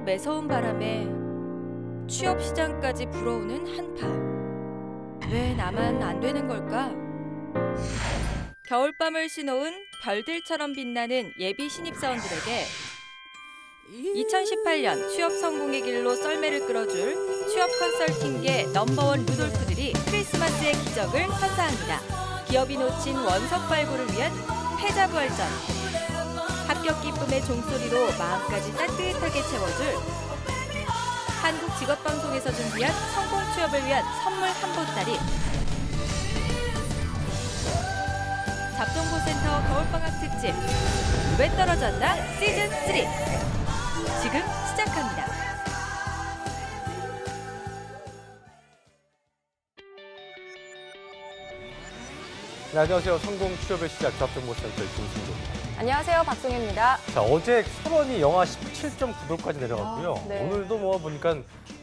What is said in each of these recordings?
매서운 바람에 취업 시장까지 불어오는 한파. 왜 나만 안 되는 걸까? 겨울밤을 쉬놓은 별들처럼 빛나는 예비 신입사원들에게 2018년 취업 성공의 길로 썰매를 끌어줄 취업 컨설팅계 넘버원 루돌프들이 크리스마스의 기적을 선사합니다. 기업이 놓친 원석 발굴을 위한 패자부활전. 합격 기쁨의 종소리로 마음까지 따뜻하게 채워줄 한국직업방송에서 준비한 성공 취업을 위한 선물 한 보따리. 잡동고센터 겨울방학 특집 왜 떨어졌나 시즌3 지금 시작합니다. 네, 안녕하세요. 성공 취업의 시작 잡동고센터의 김승조입니다. 안녕하세요. 박송혜입니다. 자, 어제 수원이 영하 17.9도까지 내려갔고요. 네. 오늘도 뭐 보니까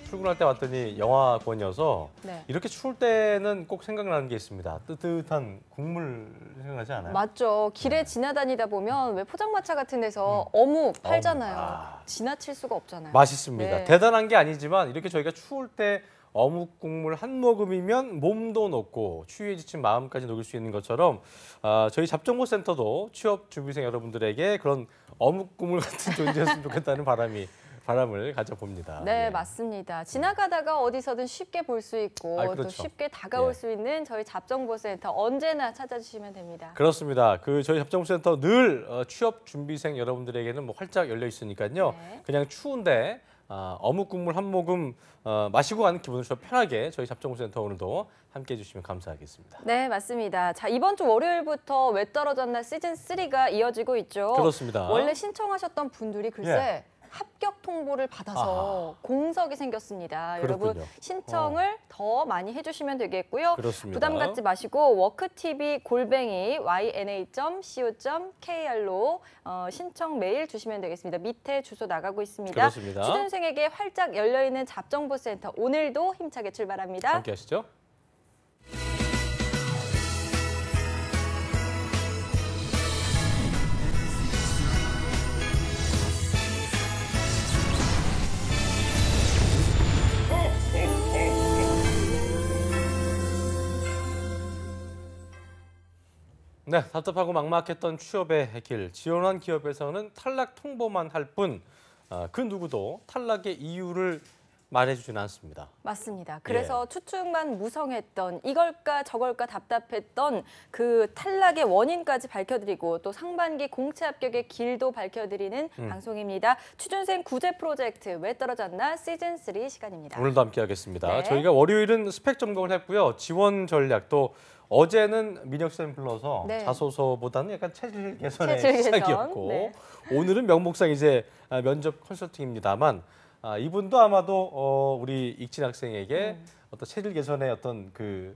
출근할 때 왔더니 영하권이어서 네. 이렇게 추울 때는 꼭 생각나는 게 있습니다. 뜨뜻한 국물 생각나지 않아요? 맞죠. 길에 지나다니다 보면 왜 포장마차 같은 데서 어묵 팔잖아요. 지나칠 수가 없잖아요. 맛있습니다. 네. 대단한 게 아니지만 이렇게 저희가 추울 때 어묵 국물 한 모금이면 몸도 녹고 추위에 지친 마음까지 녹일 수 있는 것처럼 저희 잡정보센터도 취업 준비생 여러분들에게 그런 어묵 국물 같은 존재였으면 좋겠다는 바람을 가져봅니다. 네, 예. 맞습니다. 지나가다가 어디서든 쉽게 볼 수 있고 그렇죠. 또 쉽게 다가올 예. 수 있는 저희 잡정보센터 언제나 찾아주시면 됩니다. 그렇습니다. 저희 잡정보센터 늘 취업 준비생 여러분들에게는 뭐 활짝 열려 있으니까요. 네. 그냥 추운데 어묵 국물 한 모금 마시고 가는 기분을 좀 편하게 저희 잡정보센터 오늘도 함께해 주시면 감사하겠습니다. 네, 맞습니다. 자, 이번 주 월요일부터 왜 떨어졌나 시즌3가 이어지고 있죠. 그렇습니다. 원래 신청하셨던 분들이 글쎄 합격 통보를 받아서 공석이 생겼습니다. 그렇군요. 여러분 신청을 더 많이 해주시면 되겠고요. 그렇습니다. 부담 갖지 마시고 worktv@yna.co.kr로 신청 메일 주시면 되겠습니다. 밑에 주소 나가고 있습니다. 그렇습니다. 취준생에게 활짝 열려있는 잡정보센터 오늘도 힘차게 출발합니다. 함께 하시죠. 네, 답답하고 막막했던 취업의 길. 지원한 기업에서는 탈락 통보만 할 뿐 그 누구도 탈락의 이유를 말해주지는 않습니다. 맞습니다. 그래서 추측만 무성했던 이걸까 저걸까 답답했던 그 탈락의 원인까지 밝혀드리고 또 상반기 공채 합격의 길도 밝혀드리는 방송입니다. 취준생 구제 프로젝트 왜 떨어졌나 시즌3 시간입니다. 오늘도 함께하겠습니다. 네. 저희가 월요일은 스펙 점검을 했고요. 지원 전략 또 어제는 민혁쌤 불러서 네. 자소서보다는 약간 체질 개선의 체질 개선. 시작이었고 네. 오늘은 명목상 이제 면접 컨설팅입니다만 이분도 아마도 우리 익진 학생에게 어떤 체질 개선의 어떤 두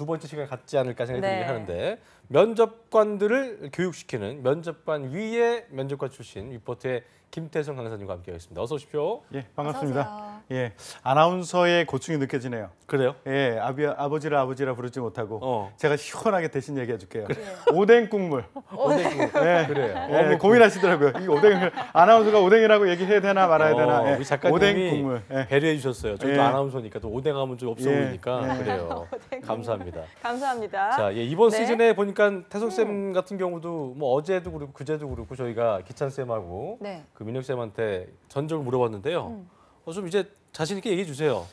번째 시간을 갖지 않을까 생각이 네. 하는데 면접관들을 교육시키는 면접관 위의 면접관 출신 리포트의 김태성 강사님과 함께하겠습니다. 어서 오십시오. 예, 반갑습니다. 어서 오세요. 예, 아나운서의 고충이 느껴지네요. 그래요? 예, 아버지를 아버지라 부르지 못하고 제가 시원하게 대신 얘기해 줄게요. 그래. 오뎅 국물. 오뎅 예, 그래요. 예, 고민하시더라고요. 이 오뎅을 아나운서가 오뎅이라고 얘기해야 되나 말아야 되나. 예, 우리 작가님이 오뎅 국물. 예. 배려해 주셨어요. 저도 예. 아나운서니까 또 오뎅하면 좀 없어 예. 보이니까 예. 그래요. 감사합니다. 감사합니다. 자, 이번 네. 시즌에 보니까 태석 쌤 같은 경우도 뭐 어제도 그렇고 그제도 그렇고 저희가 기찬 쌤하고 네. 민혁 쌤한테 전적을 물어봤는데요. 좀 이제 자신 있게 얘기해 주세요.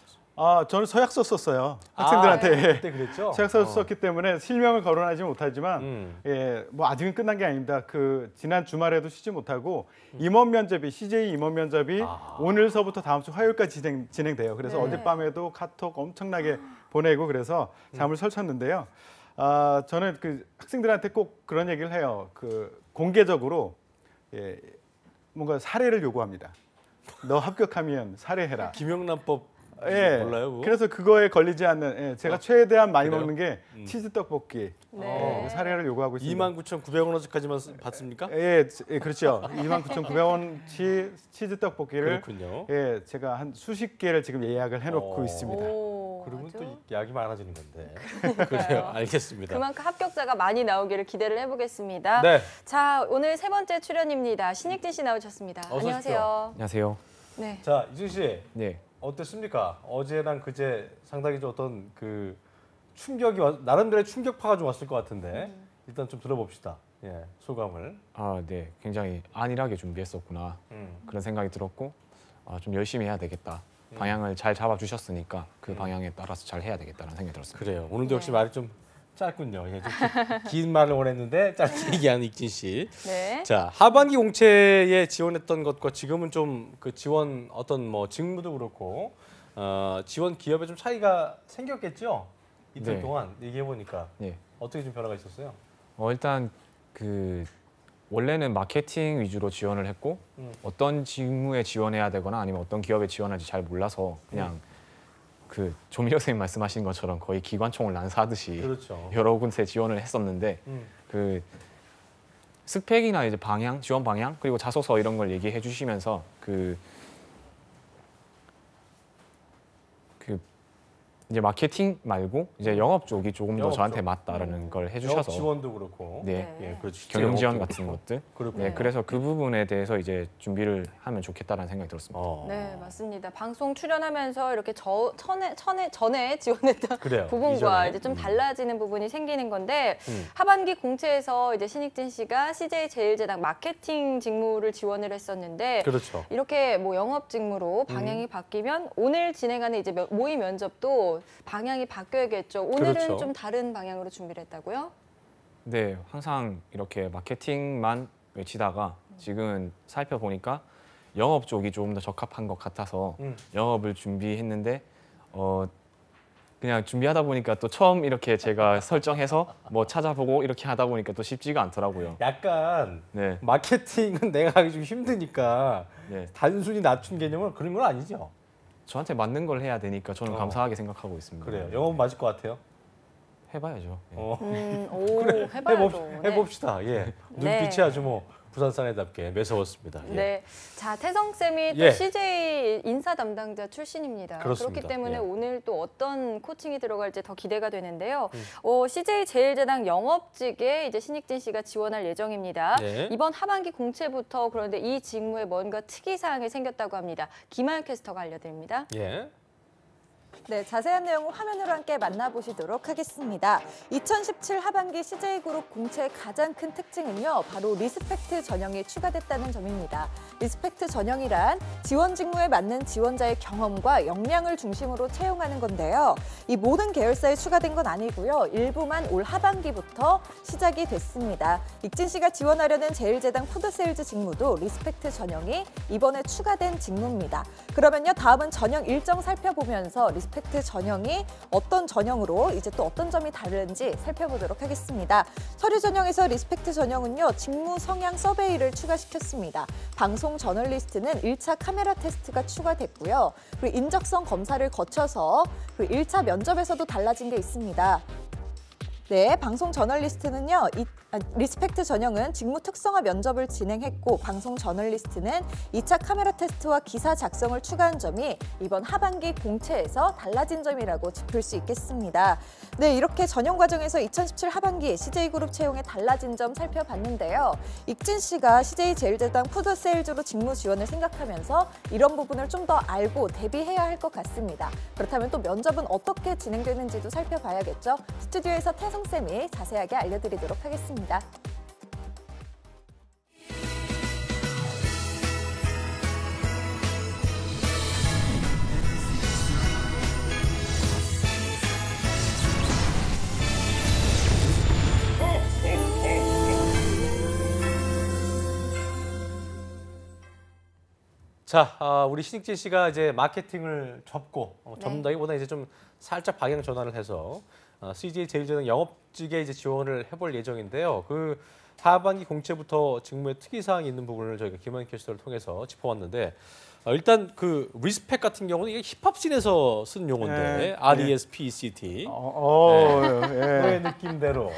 저는 서약서 썼어요. 학생들한테. 그때 그랬죠? 서약서 썼기 때문에 실명을 거론하지 못하지만 예, 뭐 아직은 끝난 게 아닙니다. 지난 주말에도 쉬지 못하고 임원 면접이 CJ 임원 면접이 오늘서부터 다음 주 화요일까지 진행돼요. 그래서 네. 어젯밤에도 카톡 엄청나게 보내고 그래서 잠을 설쳤는데요. 저는 학생들한테 꼭 그런 얘기를 해요. 공개적으로 뭔가 사례를 요구합니다. 너 합격하면 사례해라. 김영란법 예, 몰라요? 그거? 그래서 그거에 걸리지 않는 제가 최대한 많이 그래요? 먹는 게 치즈 떡볶이 네. 사례를 요구하고 있습니다. 29,900원어치까지만 받습니까? 예, 그렇죠. 29,900원치 치즈 떡볶이를 그렇군요. 예, 제가 한 수십 개를 지금 예약을 해놓고 있습니다. 오, 그러면 아주 또 약이 많아지는 건데. 그래요. 알겠습니다. 그만큼 합격자가 많이 나오기를 기대를 해보겠습니다. 네. 자, 오늘 세 번째 출연입니다. 신익진 씨 나오셨습니다. 어서 오십시오. 안녕하세요. 안녕하세요. 네. 자, 이준 씨 네. 어땠습니까? 어제랑 그제 상당히 좀 어떤 그 충격이 나름대로의 충격파가 좀 왔을 것 같은데 일단 좀 들어봅시다. 예, 소감을. 아, 네. 굉장히 안일하게 준비했었구나. 그런 생각이 들었고 좀 열심히 해야 되겠다. 방향을 잘 잡아주셨으니까 그 방향에 따라서 잘 해야 되겠다는 생각이 들었습니다. 그래요. 오늘도 역시 네. 말이 좀 짧군요. 예, 좀 긴 말을 원했는데 짧게 얘기하는 익진 씨. 네. 자, 하반기 공채에 지원했던 것과 지금은 좀 그 지원 어떤 뭐 직무도 그렇고 지원 기업에 좀 차이가 생겼겠죠? 이틀 네. 동안 얘기해 보니까 네. 어떻게 좀 변화가 있었어요? 일단 그 원래는 마케팅 위주로 지원을 했고 어떤 직무에 지원해야 되거나 아니면 어떤 기업에 지원할지 잘 몰라서 그냥 그 조미료 선생님 말씀하신 것처럼 거의 기관총을 난사하듯이 그렇죠. 여러 군데 지원을 했었는데 그 스펙이나 이제 방향, 지원 방향 그리고 자소서 이런 걸 얘기해 주시면서 그 이제 마케팅 말고 이제 영업 쪽이 조금 더 영업 저한테 쪽. 맞다라는 걸 영업 해주셔서 지원도 그렇고. 네. 예, 그렇죠. 경영 지원 영업도 같은 그렇고. 것들 그렇고. 네, 그래서 그 부분에 대해서 이제 준비를 하면 좋겠다라는 생각이 들었습니다. 네, 맞습니다. 방송 출연하면서 이렇게 전에 지원했던 그래요. 부분과 이전에. 이제 좀 달라지는 부분이 생기는 건데 하반기 공채에서 이제 신익진 씨가 CJ 제일제당 마케팅 직무를 지원을 했었는데 그렇죠. 이렇게 뭐 영업 직무로 방향이 바뀌면 오늘 진행하는 이제 모의 면접도 방향이 바뀌어야겠죠. 오늘은 그렇죠. 좀 다른 방향으로 준비를 했다고요? 네, 항상 이렇게 마케팅만 외치다가 지금 살펴보니까 영업 쪽이 조금 더 적합한 것 같아서 영업을 준비했는데 그냥 준비하다 보니까 또 처음 이렇게 제가 설정해서 뭐 찾아보고 이렇게 하다 보니까 또 쉽지가 않더라고요. 약간 네, 마케팅은 내가 하기 좀 힘드니까 네. 단순히 낮춘 개념은 그런 건 아니죠. 저한테 맞는 걸 해야 되니까 저는 감사하게 생각하고 있습니다. 그래요. 영업 맞을 것 같아요. 해봐야죠. 네. 오, 해봐야죠. 네. 해봅시다. 예. 네. 눈빛이 아주 뭐 부산 사내답게 매서웠습니다. 예. 네. 자, 태성 쌤이 또 예. CJ 인사 담당자 출신입니다. 그렇습니다. 그렇기 때문에 예. 오늘 또 어떤 코칭이 들어갈지 더 기대가 되는데요. CJ 제일제당 영업직에 이제 신익진 씨가 지원할 예정입니다. 네. 이번 하반기 공채부터 그런데 이 직무에 뭔가 특이사항이 생겼다고 합니다. 김하연 캐스터가 알려드립니다. 예. 네, 자세한 내용은 화면으로 함께 만나보시도록 하겠습니다. 2017 하반기 CJ그룹 공채의 가장 큰 특징은요, 바로 리스펙트 전형이 추가됐다는 점입니다. 리스펙트 전형이란 지원 직무에 맞는 지원자의 경험과 역량을 중심으로 채용하는 건데요. 이 모든 계열사에 추가된 건 아니고요. 일부만 올 하반기부터 시작이 됐습니다. 익진 씨가 지원하려는 제일제당 푸드세일즈 직무도 리스펙트 전형이 이번에 추가된 직무입니다. 그러면요, 다음은 전형 일정 살펴보면서 리스펙트 전형이 어떤 전형으로 이제 또 어떤 점이 다른지 살펴보도록 하겠습니다. 서류 전형에서 리스펙트 전형은요, 직무 성향 서베이를 추가시켰습니다. 방송 저널리스트는 1차 카메라 테스트가 추가됐고요. 그리고 인적성 검사를 거쳐서 그리고 1차 면접에서도 달라진 게 있습니다. 네, 방송 저널리스트는요, 리스펙트 전형은 직무 특성화 면접을 진행했고 방송 저널리스트는 2차 카메라 테스트와 기사 작성을 추가한 점이 이번 하반기 공채에서 달라진 점이라고 짚을 수 있겠습니다. 네, 이렇게 전형 과정에서 2017 하반기 CJ그룹 채용에 달라진 점 살펴봤는데요. 익진 씨가 CJ 제일제당 푸드세일즈로 직무 지원을 생각하면서 이런 부분을 좀 더 알고 대비해야 할 것 같습니다. 그렇다면 또 면접은 어떻게 진행되는지도 살펴봐야겠죠. 스튜디오에서 태성쌤이 자세하게 알려드리도록 하겠습니다. 자, 우리 신익진 씨가 이제 마케팅을 접고 네. 접는다기보다 이제 좀 살짝 방향 전환을 해서 CJ 제일제당 영업직에 이제 지원을 해볼 예정인데요. 그 하반기 공채부터 직무에 특이사항이 있는 부분을 저희가 김한 캐스터를 통해서 짚어봤는데 일단 그 리스펙 같은 경우는 이게 힙합씬에서 쓴 용어인데 네. RESPECT 예. 노래 느낌대로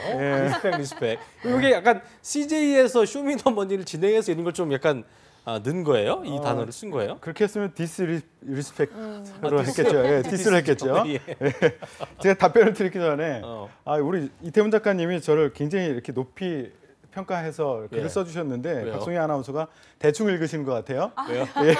리스펙 이게 약간 CJ에서 쇼미더머니를 진행해서 이런 걸 좀 약간 넣은 거예요? 이 단어를 쓴 거예요? 그렇게 했으면 디스리스펙트로 했겠죠. 예, 디스를 했겠죠. 예. 제가 답변을 드리기 전에 어. 우리 이태훈 작가님이 저를 굉장히 이렇게 높이 평가해서 글을 예. 써주셨는데 왜요? 박송희 아나운서가 대충 읽으시는 것 같아요. 왜요? 예.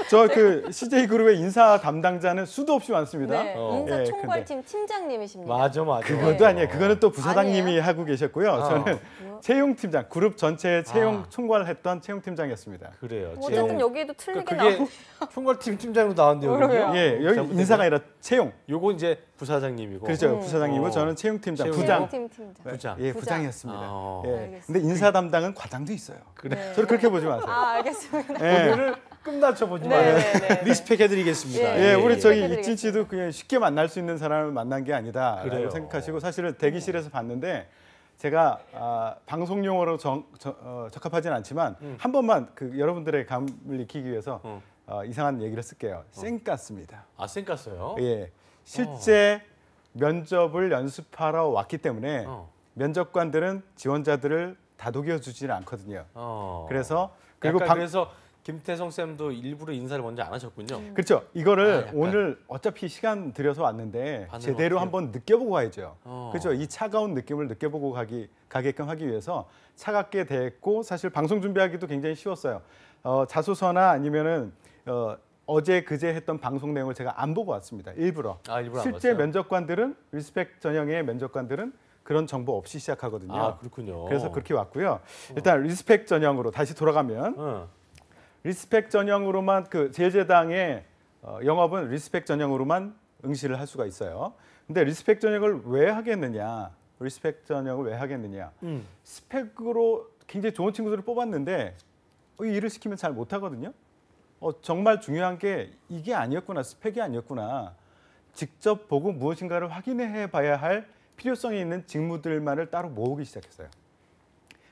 저 그 CJ그룹의 인사 담당자는 수도 없이 많습니다. 네, 어. 인사총괄팀 팀장님이십니다. 맞아. 그것도 네. 아니에요. 그거는 또 부사장님이 아니에요? 하고 계셨고요. 저는 채용팀장, 그룹 전체 채용 총괄했던 채용팀장이었습니다. 그래요. 어쨌든 여기도 틀리게 그게 나오네요. 총괄팀 팀장으로 나왔는데요. 그러게요. 여기요? 예, 여기 잘못된 인사가 거예요? 아니라 채용. 요거 이제 부사장님이고. 그렇죠. 부사장님은 어. 저는 채용팀장, 채용. 부장. 팀 팀장. 부장. 예, 부장. 부장이었습니다. 아, 예. 알겠습니다. 근데 인사 담당은 과장도 있어요. 네. 저를 그렇게 보지 마세요. 아, 알겠습니다. 예. 오늘을 끝나쳐 보지 네, 마요. 네, 네. 리스펙 해드리겠습니다. 예, 예, 우리 저기 해드리겠습니다. 익진 씨도 그냥 쉽게 만날 수 있는 사람을 만난 게 아니다라고 그래요. 생각하시고 사실은 대기실에서 봤는데 제가 방송 용어로 적합하진 않지만 한 번만 그 여러분들의 감을 익히기 위해서 이상한 얘기를 쓸게요. 쌩깠습니다. 아, 쌩깠어요? 예, 실제 면접을 연습하러 왔기 때문에 면접관들은 지원자들을 다독여 주지는 않거든요. 그래서 그리고 그래서 김태성 쌤도 일부러 인사를 먼저 안 하셨군요. 그렇죠. 이거를 약간. 오늘 어차피 시간 들여서 왔는데 반응은 제대로 어때요? 한번 느껴보고 가야죠. 어. 그렇죠. 이 차가운 느낌을 느껴보고 가게끔 하기 위해서 차갑게 대했고 사실 방송 준비하기도 굉장히 쉬웠어요. 자소서나 아니면은 어제 그제 했던 방송 내용을 제가 안 보고 왔습니다. 일부러. 아, 일부러 안 실제 봤어요? 면접관들은 리스펙 전형의 면접관들은 그런 정보 없이 시작하거든요. 아, 그렇군요. 그래서 그렇게 왔고요. 일단 리스펙 전형으로 다시 돌아가면 리스펙 전형으로만 그 제일제당의 영업은 리스펙 전형으로만 응시를 할 수가 있어요. 근데 리스펙 전형을 왜 하겠느냐? 리스펙 전형을 왜 하겠느냐? 스펙으로 굉장히 좋은 친구들을 뽑았는데 이 일을 시키면 잘 못하거든요. 정말 중요한 게 이게 아니었구나, 스펙이 아니었구나. 직접 보고 무엇인가를 확인해 봐야 할 필요성이 있는 직무들만을 따로 모으기 시작했어요.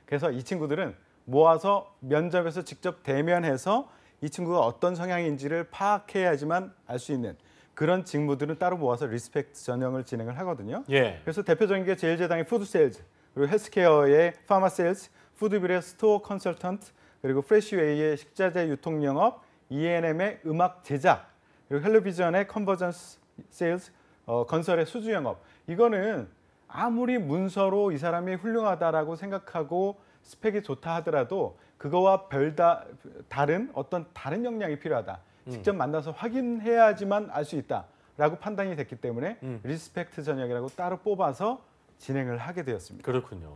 그래서 이 친구들은 모아서 면접에서 직접 대면해서 이 친구가 어떤 성향인지를 파악해야지만 알 수 있는 그런 직무들은 따로 모아서 리스펙트 전형을 진행을 하거든요. 예. 그래서 대표적인 게 제일제당의 푸드 세일즈, 그리고 헬스케어의 파마 세일즈, 푸드빌의 스토어 컨설턴트, 그리고 프레시웨이의 식자재 유통 영업, E&M의 음악 제작, 그리고 헬로비전의 컨버전스 세일즈, 건설의 수주 영업. 이거는 아무리 문서로 이 사람이 훌륭하다라고 생각하고 스펙이 좋다 하더라도 그거와 다른 어떤 다른 역량이 필요하다. 직접 만나서 확인해야지만 알 수 있다라고 판단이 됐기 때문에 리스펙트 전형이라고 따로 뽑아서 진행을 하게 되었습니다. 그렇군요.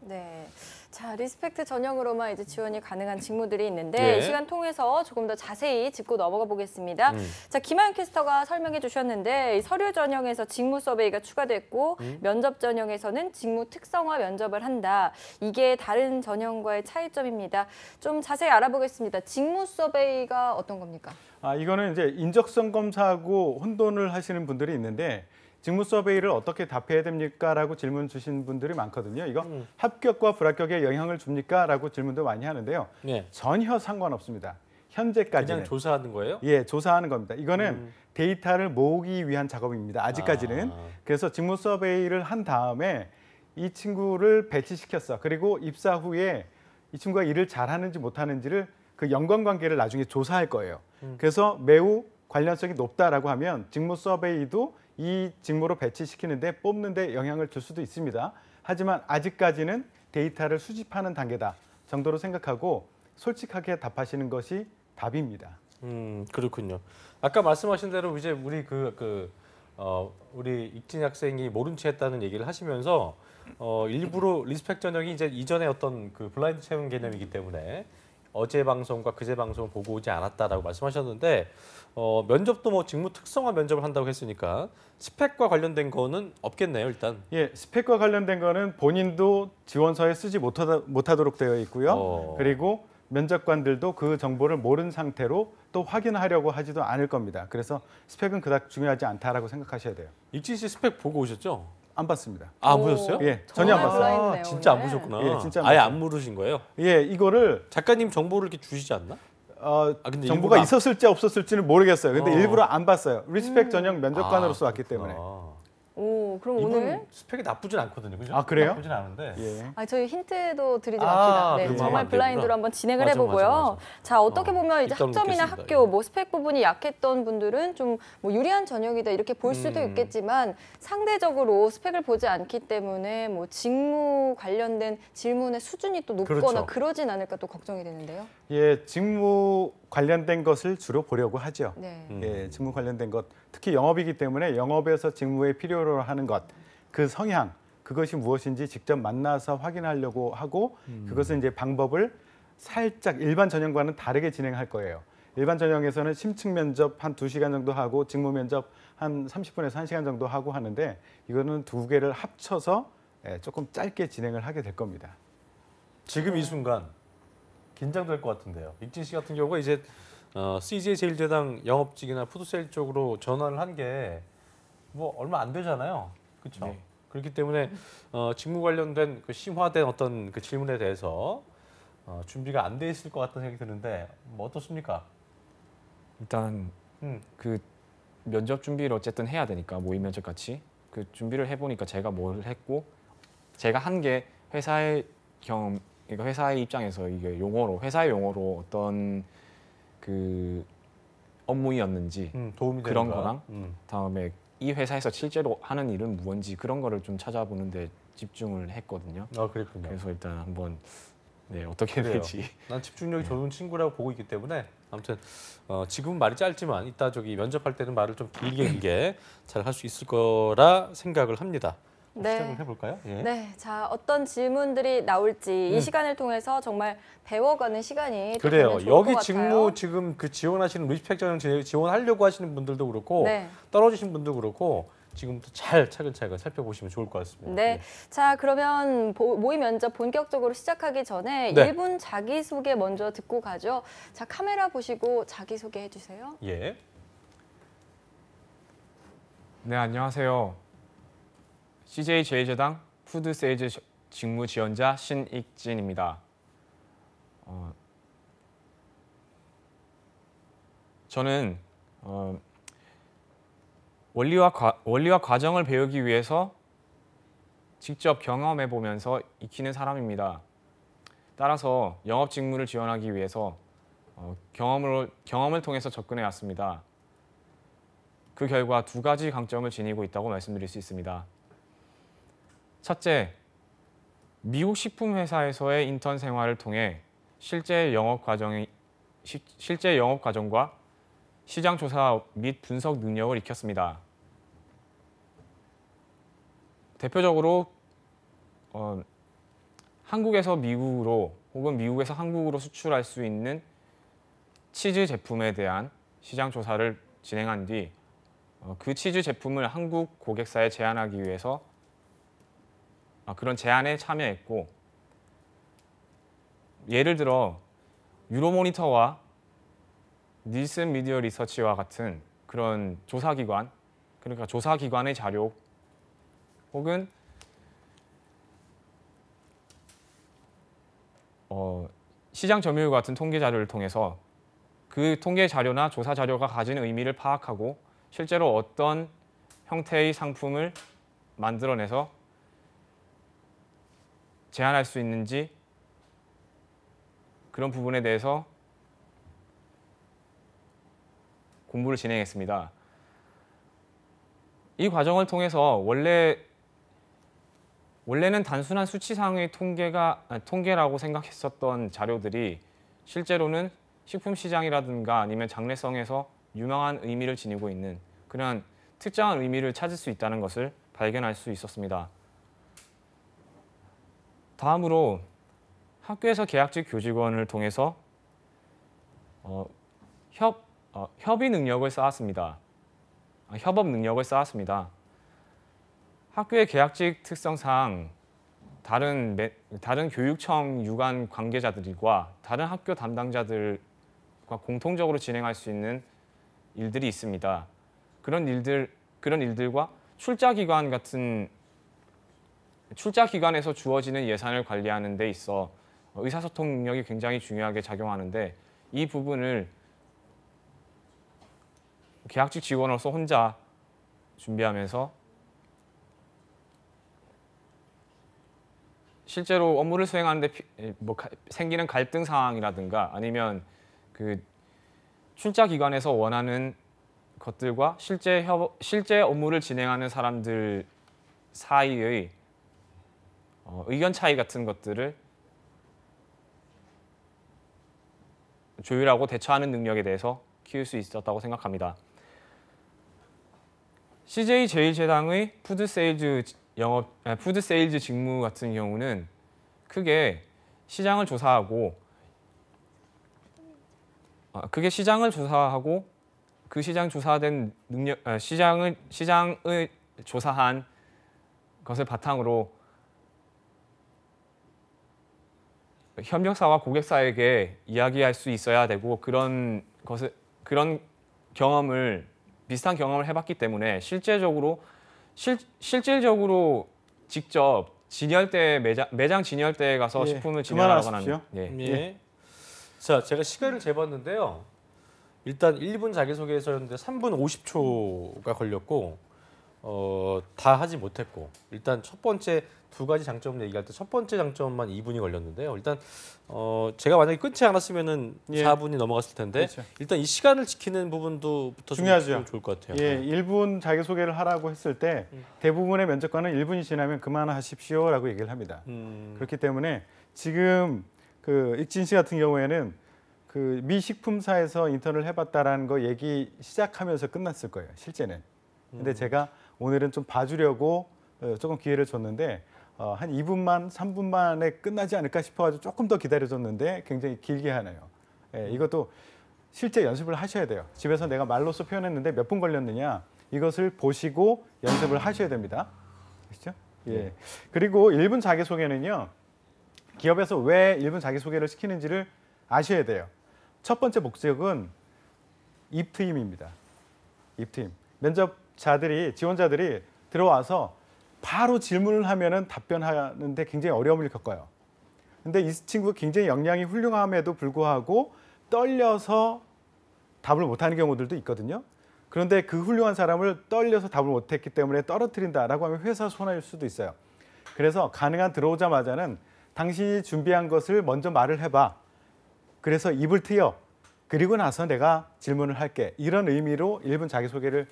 네. 자, 리스펙트 전형으로만 이제 지원이 가능한 직무들이 있는데 예. 이 시간 통해서 조금 더 자세히 짚고 넘어가 보겠습니다. 자, 김하연 캐스터가 설명해 주셨는데 이 서류 전형에서 직무 서베이가 추가됐고 면접 전형에서는 직무 특성화 면접을 한다. 이게 다른 전형과의 차이점입니다. 좀 자세히 알아보겠습니다. 직무 서베이가 어떤 겁니까? 이거는 이제 인적성 검사하고 혼돈을 하시는 분들이 있는데 직무 서베이를 어떻게 답해야 됩니까? 라고 질문 주신 분들이 많거든요. 이거 합격과 불합격에 영향을 줍니까? 라고 질문도 많이 하는데요. 예. 전혀 상관없습니다. 현재까지는. 그냥 조사하는 거예요? 예, 조사하는 겁니다. 이거는 데이터를 모으기 위한 작업입니다. 아직까지는. 아. 그래서 직무 서베이를 한 다음에 이 친구를 배치시켰어. 그리고 입사 후에 이 친구가 일을 잘하는지 못하는지를 그 연관관계를 나중에 조사할 거예요. 그래서 매우 관련성이 높다라고 하면 직무 서베이도 이 직무로 배치시키는데 뽑는데 영향을 줄 수도 있습니다. 하지만 아직까지는 데이터를 수집하는 단계다 정도로 생각하고 솔직하게 답하시는 것이 답입니다. 그렇군요. 아까 말씀하신 대로 이제 우리 우리 익진 학생이 모른 채 했다는 얘기를 하시면서 일부러 리스펙 전형이 이제 이전에 어떤 그 블라인드 채용 개념이기 때문에 어제 방송과 그제 방송을 보고 오지 않았다라고 말씀하셨는데 면접도 뭐 직무 특성화 면접을 한다고 했으니까 스펙과 관련된 거는 없겠네요, 일단. 예, 스펙과 관련된 거는 본인도 지원서에 쓰지 못하도록 되어 있고요. 그리고 면접관들도 그 정보를 모른 상태로 또 확인하려고 하지도 않을 겁니다. 그래서 스펙은 그닥 중요하지 않다라고 생각하셔야 돼요. 익진 씨 스펙 보고 오셨죠? 안 봤습니다. 안 보셨어요? 예, 전혀 안 정말 봤어요. 블라인드네요, 진짜 안 오늘. 보셨구나. 예, 진짜 안 아예 봤어요. 안 물으신 거예요? 예, 이거를 작가님 정보를 이렇게 주시지 않나? 근데 정보가 일부러 있었을지 없었을지는 모르겠어요. 근데 어. 일부러 안 봤어요. 리스펙 전형 면접관으로서 왔기 때문에. 오, 그럼 이분 오늘 스펙이 나쁘진 않거든요. 그죠? 아, 그래요? 나쁘진 않은데. 예. 저희 힌트도 드리지 아, 맙시다. 네, 그럼 정말 하면 안 블라인드로 되구나. 한번 진행을 맞아, 해보고요. 맞아. 자, 어떻게 보면 이제 일단 학점이나 놓겠습니다. 학교, 예. 뭐 스펙 부분이 약했던 분들은 좀 뭐 유리한 전형이다 이렇게 볼 수도 있겠지만 상대적으로 스펙을 보지 않기 때문에 뭐 직무 관련된 질문의 수준이 또 높거나 그렇죠. 그러진 않을까 또 걱정이 되는데요. 예, 직무 관련된 것을 주로 보려고 하죠. 네. 예, 직무 관련된 것, 특히 영업이기 때문에 영업에서 직무에 필요로 하는 것, 그 성향, 그것이 무엇인지 직접 만나서 확인하려고 하고 그것은 이제 방법을 살짝 일반 전형과는 다르게 진행할 거예요. 일반 전형에서는 심층 면접 한 2시간 정도 하고 직무 면접 한 30분에서 1시간 정도 하고 하는데 이거는 두 개를 합쳐서 조금 짧게 진행을 하게 될 겁니다. 지금 이 순간 긴장될 것 같은데요. 익진 씨 같은 경우가 이제 CJ 제일제당 영업직이나 푸드세일 쪽으로 전환을 한 게 뭐 얼마 안 되잖아요. 그렇죠? 네. 그렇기 때문에 직무 관련된 그 심화된 어떤 그 질문에 대해서 준비가 안 돼 있을 것 같다는 생각이 드는데 뭐 어떻습니까? 일단 그 면접 준비를 어쨌든 해야 되니까 모의 면접 같이 그 준비를 해보니까 제가 뭘 했고 제가 한 게 회사의 그러니까 회사의 입장에서 이게 회사의 용어로 어떤 그 업무였는지 도움이 그런 되는 거랑 다음에 이 회사에서 실제로 하는 일은 뭔지 그런 거를 좀 찾아보는데 집중을 했거든요. 그랬군요. 그래서 일단 한번 어떻게 그래요. 될지. 난 집중력이 좋은 친구라고 보고 있기 때문에 아무튼 지금은 말이 짧지만 이따 저기 면접할 때는 말을 좀 길게 잘 할 수 있을 거라 생각을 합니다. 네. 시작을 해볼까요? 예. 네, 자 어떤 질문들이 나올지 이 시간을 통해서 정말 배워가는 시간이 또 그래요. 되면 좋을 여기 것 직무 같아요. 지금 그 지원하시는 리스펙 전형 지원하려고 하시는 분들도 그렇고 네. 떨어지신 분도 그렇고 지금부터 잘 차근차근 살펴보시면 좋을 것 같습니다. 네, 자 그러면 모의 면접 본격적으로 시작하기 전에 네. 1분 자기소개 먼저 듣고 가죠. 자 카메라 보시고 자기소개 해주세요. 예. 네, 안녕하세요. CJ 제일제당 푸드 세일즈 직무 지원자 신익진입니다. 저는 원리와 과정을 배우기 위해서 직접 경험해 보면서 익히는 사람입니다. 따라서 영업 직무를 지원하기 위해서 경험을 통해서 접근해 왔습니다. 그 결과 2가지 강점을 지니고 있다고 말씀드릴 수 있습니다. 첫째, 미국 식품 회사에서의 인턴 생활을 통해 실제 영업 과정과 시장 조사 및 분석 능력을 익혔습니다. 대표적으로 한국에서 미국으로 혹은 미국에서 한국으로 수출할 수 있는 치즈 제품에 대한 시장 조사를 진행한 뒤 그 치즈 제품을 한국 고객사에 제안하기 위해서 그런 제안에 참여했고, 예를 들어 유로모니터와 닐슨 미디어 리서치와 같은 그런 조사기관, 그러니까 조사기관의 자료 혹은 시장 점유율 같은 통계 자료를 통해서 그 통계 자료나 조사 자료가 가지는 의미를 파악하고 실제로 어떤 형태의 상품을 만들어내서 제안할 수 있는지 그런 부분에 대해서 공부를 진행했습니다. 이 과정을 통해서 원래는 단순한 수치상의 통계라고 생각했었던 자료들이 실제로는 식품 시장이라든가 아니면 장래성에서 유명한 의미를 지니고 있는 그런 특정한 의미를 찾을 수 있다는 것을 발견할 수 있었습니다. 다음으로 학교에서 계약직 교직원을 통해서 협의 능력을 쌓았습니다. 협업 능력을 쌓았습니다. 학교의 계약직 특성상 다른 교육청 유관 관계자들과 다른 학교 담당자들과 공통적으로 진행할 수 있는 일들이 있습니다. 그런 일들과 출자 기관에서 주어지는 예산을 관리하는 데 있어 의사소통 능력이 굉장히 중요하게 작용하는데, 이 부분을 계약직 직원으로서 혼자 준비하면서 실제로 업무를 수행하는데 생기는 갈등 상황이라든가 아니면 그 출자 기관에서 원하는 것들과 실제 업무를 진행하는 사람들 사이의 의견 차이 같은 것들을 조율하고 대처하는 능력에 대해서 키울 수 있었다고 생각합니다. CJ 제1제당의 푸드 세일즈 직무 같은 경우는 크게 시장을 조사하고 그 시장 조사된 시장을 조사한 것을 바탕으로 협력사와 고객사에게 이야기할 수 있어야 되고 그런 비슷한 경험을 해봤기 때문에 실질적으로 직접 매장 진열대에 가서 식품을 진열하거나 그만하십시오. 예. 자, 제가 시간을 재봤는데요. 일단 1분 자기소개서였는데 3분 50초가 걸렸고 다 하지 못했고 일단 첫 번째 두 가지 장점을 얘기할 때 첫 번째 장점만 2분이 걸렸는데요. 일단 제가 만약에 끊지 않았으면은 4분이 넘어갔을 텐데 그렇죠. 일단 이 시간을 지키는 부분도부터 중요하죠. 좀 좋을 것 같아요. 예, 1분 자기소개를 하라고 했을 때 대부분의 면접관은 1분이 지나면 그만하십시오라고 얘기를 합니다. 그렇기 때문에 지금 그 익진 씨 같은 경우에는 그 미 식품사에서 인턴을 해봤다라는 거 얘기 시작하면서 끝났을 거예요. 실제는. 근데 제가 오늘은 좀 봐주려고 조금 기회를 줬는데 한 2분만 3분 만에 끝나지 않을까 싶어가지고 조금 더 기다려줬는데 굉장히 길게 하네요. 예, 이것도 실제 연습을 하셔야 돼요. 집에서 내가 말로써 표현했는데 몇 분 걸렸느냐 이것을 보시고 연습을 하셔야 됩니다. 아시죠? 예. 그리고 1분 자기소개는요. 기업에서 왜 1분 자기소개를 시키는지를 아셔야 돼요. 첫 번째 목적은 입트임입니다. 입트임. 지원자들이 들어와서 바로 질문을 하면은 답변하는데 굉장히 어려움을 겪어요. 근데 이 친구가 굉장히 역량이 훌륭함에도 불구하고 떨려서 답을 못하는 경우들도 있거든요. 그런데 그 훌륭한 사람을 떨려서 답을 못했기 때문에 떨어뜨린다라고 하면 회사 손해일 수도 있어요. 그래서 가능한 들어오자마자는 당신이 준비한 것을 먼저 말을 해봐. 그래서 입을 트여. 그리고 나서 내가 질문을 할게. 이런 의미로 1분 자기소개를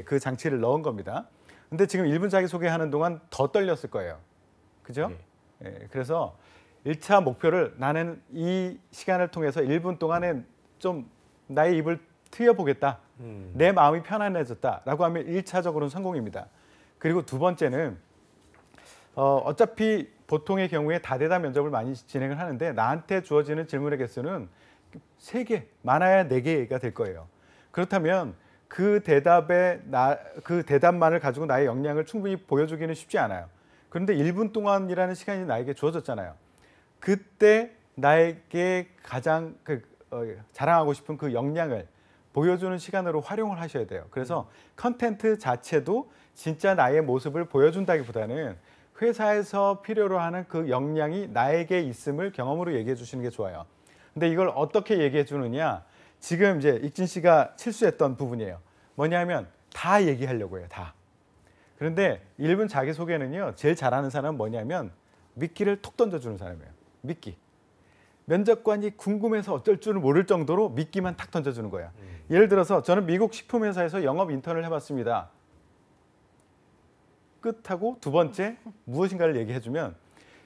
그 장치를 넣은 겁니다. 근데 지금 1분 자기소개하는 동안 더 떨렸을 거예요. 그죠? 그래서 1차 목표를 나는 이 시간을 통해서 1분 동안에 좀 나의 입을 트여보겠다. 내 마음이 편안해졌다라고 하면 1차적으로는 성공입니다. 그리고 두 번째는 어차피 보통의 경우에 다대다 면접을 많이 진행을 하는데 나한테 주어지는 질문의 개수는 3개, 많아야 4개가 될 거예요. 그렇다면 그 대답만을 가지고 나의 역량을 충분히 보여주기는 쉽지 않아요. 그런데 1분 동안이라는 시간이 나에게 주어졌잖아요. 그때 나에게 가장 자랑하고 싶은 그 역량을 보여주는 시간으로 활용을 하셔야 돼요. 그래서 컨텐트 자체도 진짜 나의 모습을 보여준다기보다는 회사에서 필요로 하는 그 역량이 나에게 있음을 경험으로 얘기해 주시는 게 좋아요. 근데 이걸 어떻게 얘기해 주느냐? 지금 이제 익진 씨가 실수했던 부분이에요. 뭐냐면 다 얘기하려고 해요. 다. 그런데 1분 자기소개는요. 제일 잘하는 사람은 뭐냐면 미끼를 톡 던져주는 사람이에요. 미끼. 면접관이 궁금해서 어쩔 줄 모를 정도로 미끼만 탁 던져주는 거야. 예를 들어서 저는 미국 식품회사에서 영업 인턴을 해봤습니다. 끝하고 두 번째 무엇인가를 얘기해주면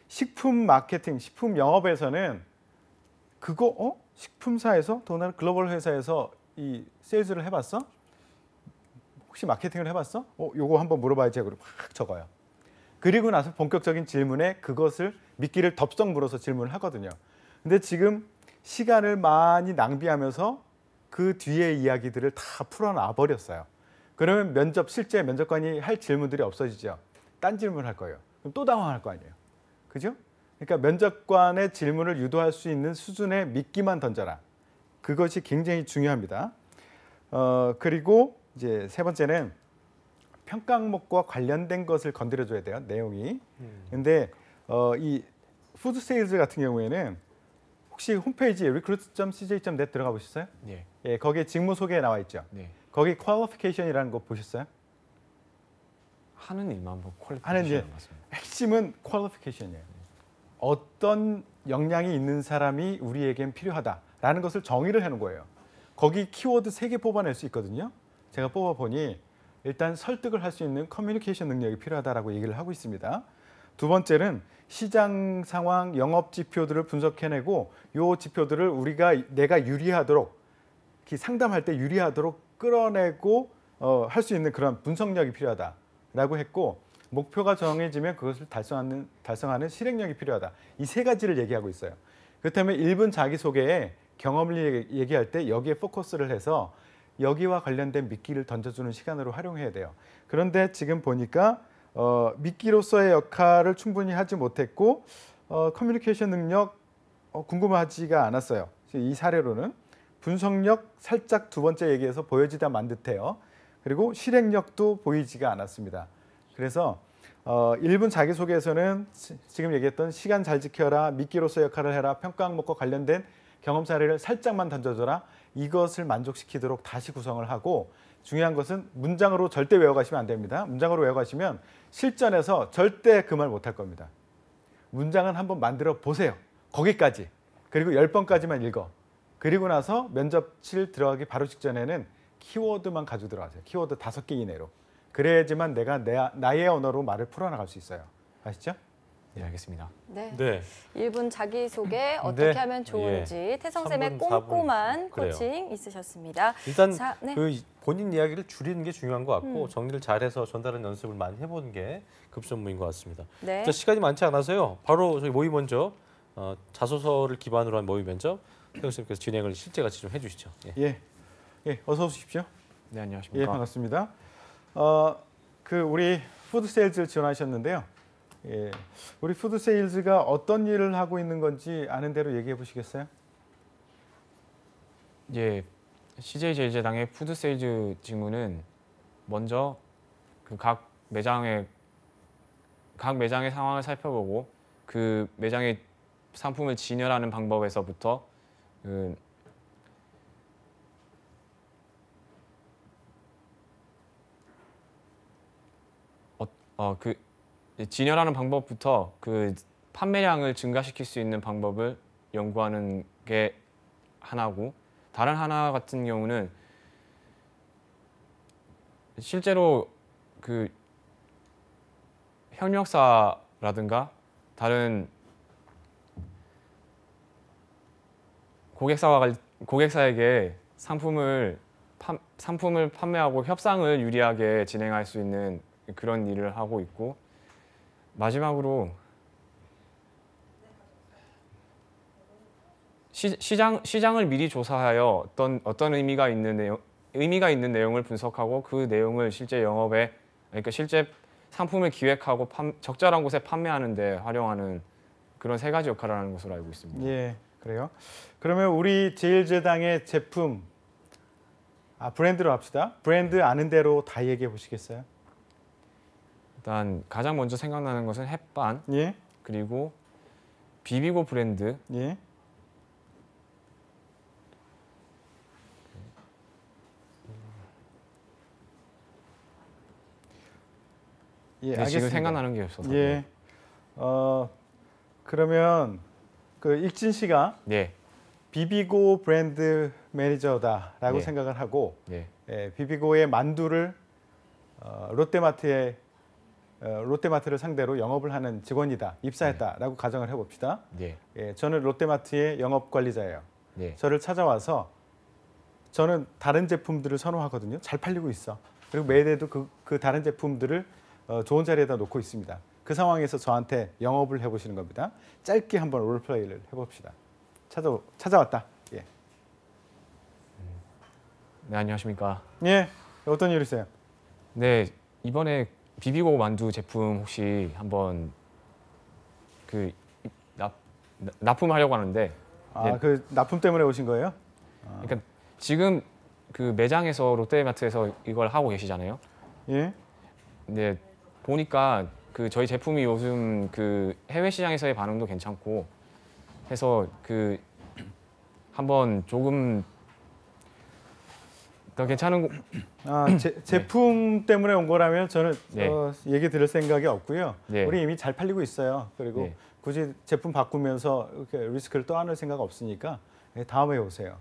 식품 마케팅, 식품 영업에서는 그거 식품사에서 더나 글로벌 회사에서 이 세일즈를 해봤어? 혹시 마케팅을 해봤어? 요거 한번 물어봐야지 하고 확 적어요. 그리고 나서 본격적인 질문에 그것을 미끼를 덥석 물어서 질문을 하거든요. 근데 지금 시간을 많이 낭비하면서 그 뒤에 이야기들을 다 풀어놔 버렸어요. 그러면 실제 면접관이 할 질문들이 없어지죠. 딴 질문을 할 거예요. 그럼 또 당황할 거 아니에요. 그죠? 그러니까 면접관의 질문을 유도할 수 있는 수준의 미끼만 던져라. 그것이 굉장히 중요합니다. 그리고 이제 세 번째는 평가 항목과 관련된 것을 건드려줘야 돼요. 내용이. 근데 이 푸드 세일즈 같은 경우에는 혹시 홈페이지 recruit.cj.net 들어가 보셨어요? 네. 예, 거기에 직무 소개에 나와 있죠. 네. 거기 qualification이라는 거 보셨어요? 하는 일만 뭐 하는 일. 맞습니다. 핵심은 qualification이에요. 어떤 역량이 있는 사람이 우리에겐 필요하다라는 것을 정의를 해놓은 거예요. 거기 키워드 3개 뽑아낼 수 있거든요. 제가 뽑아보니 일단 설득을 할 수 있는 커뮤니케이션 능력이 필요하다라고 얘기를 하고 있습니다. 두 번째는 시장 상황, 영업 지표들을 분석해내고 이 지표들을 내가 유리하도록 상담할 때 유리하도록 끌어내고 할 수 있는 그런 분석력이 필요하다라고 했고 목표가 정해지면 그것을 달성하는 실행력이 필요하다. 이 3가지를 얘기하고 있어요. 그렇다면 1분 자기소개에 경험을 얘기할 때 여기에 포커스를 해서 여기와 관련된 미끼를 던져주는 시간으로 활용해야 돼요. 그런데 지금 보니까 미끼로서의 역할을 충분히 하지 못했고 커뮤니케이션 능력 궁금하지가 않았어요. 이 사례로는 분석력 살짝 두 번째 얘기해서 보여지다 만 듯해요. 그리고 실행력도 보이지가 않았습니다. 그래서 1분 자기소개에서는 지금 얘기했던 시간 잘 지켜라, 미끼로서의 역할을 해라, 평가 항목과 관련된 경험 사례를 살짝만 던져줘라. 이것을 만족시키도록 다시 구성을 하고 중요한 것은 문장으로 절대 외워가시면 안 됩니다. 문장으로 외워가시면 실전에서 절대 그 말 못할 겁니다. 문장은 한번 만들어 보세요. 거기까지. 그리고 10번까지만 읽어. 그리고 나서 면접실 들어가기 바로 직전에는 키워드만 가지고 들어가세요. 키워드 5개 이내로. 그래야지만 내가 나의 언어로 말을 풀어나갈 수 있어요. 아시죠? 네, 알겠습니다. 네. 네. 1분 자기소개 어떻게 네. 하면 좋은지 태성쌤의 3분, 4분. 꼼꼼한 그래요. 코칭 있으셨습니다. 일단 자, 네. 그 본인 이야기를 줄이는 게 중요한 것 같고 정리를 잘해서 전달하는 연습을 많이 해보는 게 급선무인 것 같습니다. 네. 자, 시간이 많지 않아서요. 바로 저희 모의 먼저 자소서를 기반으로 한 모의 면접 태영 선생님께서 진행을 실제같이 좀 해주시죠. 예. 예, 어서 오십시오. 네, 예, 안녕하십니까. 반갑습니다. 우리 푸드 세일즈를 지원하셨는데요. 예, 우리 푸드 세일즈가 어떤 일을 하고 있는 건지 아는 대로 얘기해 보시겠어요? 예, CJ 제일제당의 푸드 세일즈 직무는 먼저 그 각 매장의 상황을 살펴보고 그 매장의 상품을 진열하는 방법에서부터 그 진열하는 방법부터 그 판매량을 증가시킬 수 있는 방법을 연구하는 게 하나고, 다른 하나 같은 경우는 실제로 그 협력사라든가 다른 고객사에게 상품을 판매하고 협상을 유리하게 진행할 수 있는 그런 일을 하고 있고, 마지막으로 시장을 미리 조사하여 어떤 의미가 있는 내용을 분석하고 그 내용을 실제 영업에, 그러니까 실제 상품을 기획하고 적절한 곳에 판매하는 데 활용하는 그런 3가지 역할을 하는 것으로 알고 있습니다. 예, 그래요. 그러면 우리 제일제당의 제품, 브랜드로 합시다. 브랜드 아는 대로 다 얘기해 보시겠어요? 일단 가장 먼저 생각나는 것은 햇반, 예, 그리고 비비고 브랜드, 예. 예, 네, 알겠습니다. 지금 생각나는 게 없어서. 예. 그러면 그 익진 씨가 네. 비비고 브랜드 매니저다라고 네. 생각을 하고, 네. 비비고의 만두를 롯데마트를 상대로 영업을 하는 직원이다, 입사했다라고 가정을 해봅시다. 네. 저는 롯데마트의 영업 관리자예요. 네. 저를 찾아와서 저는 다른 제품들을 선호하거든요. 잘 팔리고 있어. 그리고 매일에도 그 다른 제품들을 좋은 자리에다 놓고 있습니다. 그 상황에서 저한테 영업을 해보시는 겁니다. 짧게 한번 롤플레이를 해봅시다. 찾아왔다. 예. 네, 안녕하십니까. 예. 어떤 일이세요? 네, 이번에 비비고 만두 제품 혹시 한번 그 납품하려고 하는데, 예. 그 납품 때문에 오신 거예요? 그러니까 지금 그 매장에서 롯데마트에서 이걸 하고 계시잖아요. 예. 근데 보니까 그 저희 제품이 요즘 그 해외 시장에서의 반응도 괜찮고 해서 그 한번 조금 더 괜찮은 제품 때문에 온 거라면 저는 네. 얘기 들을 생각이 없고요. 네. 우리 이미 잘 팔리고 있어요. 그리고 네. 굳이 제품 바꾸면서 이렇게 리스크를 떠안을 생각 없으니까 다음에 오세요.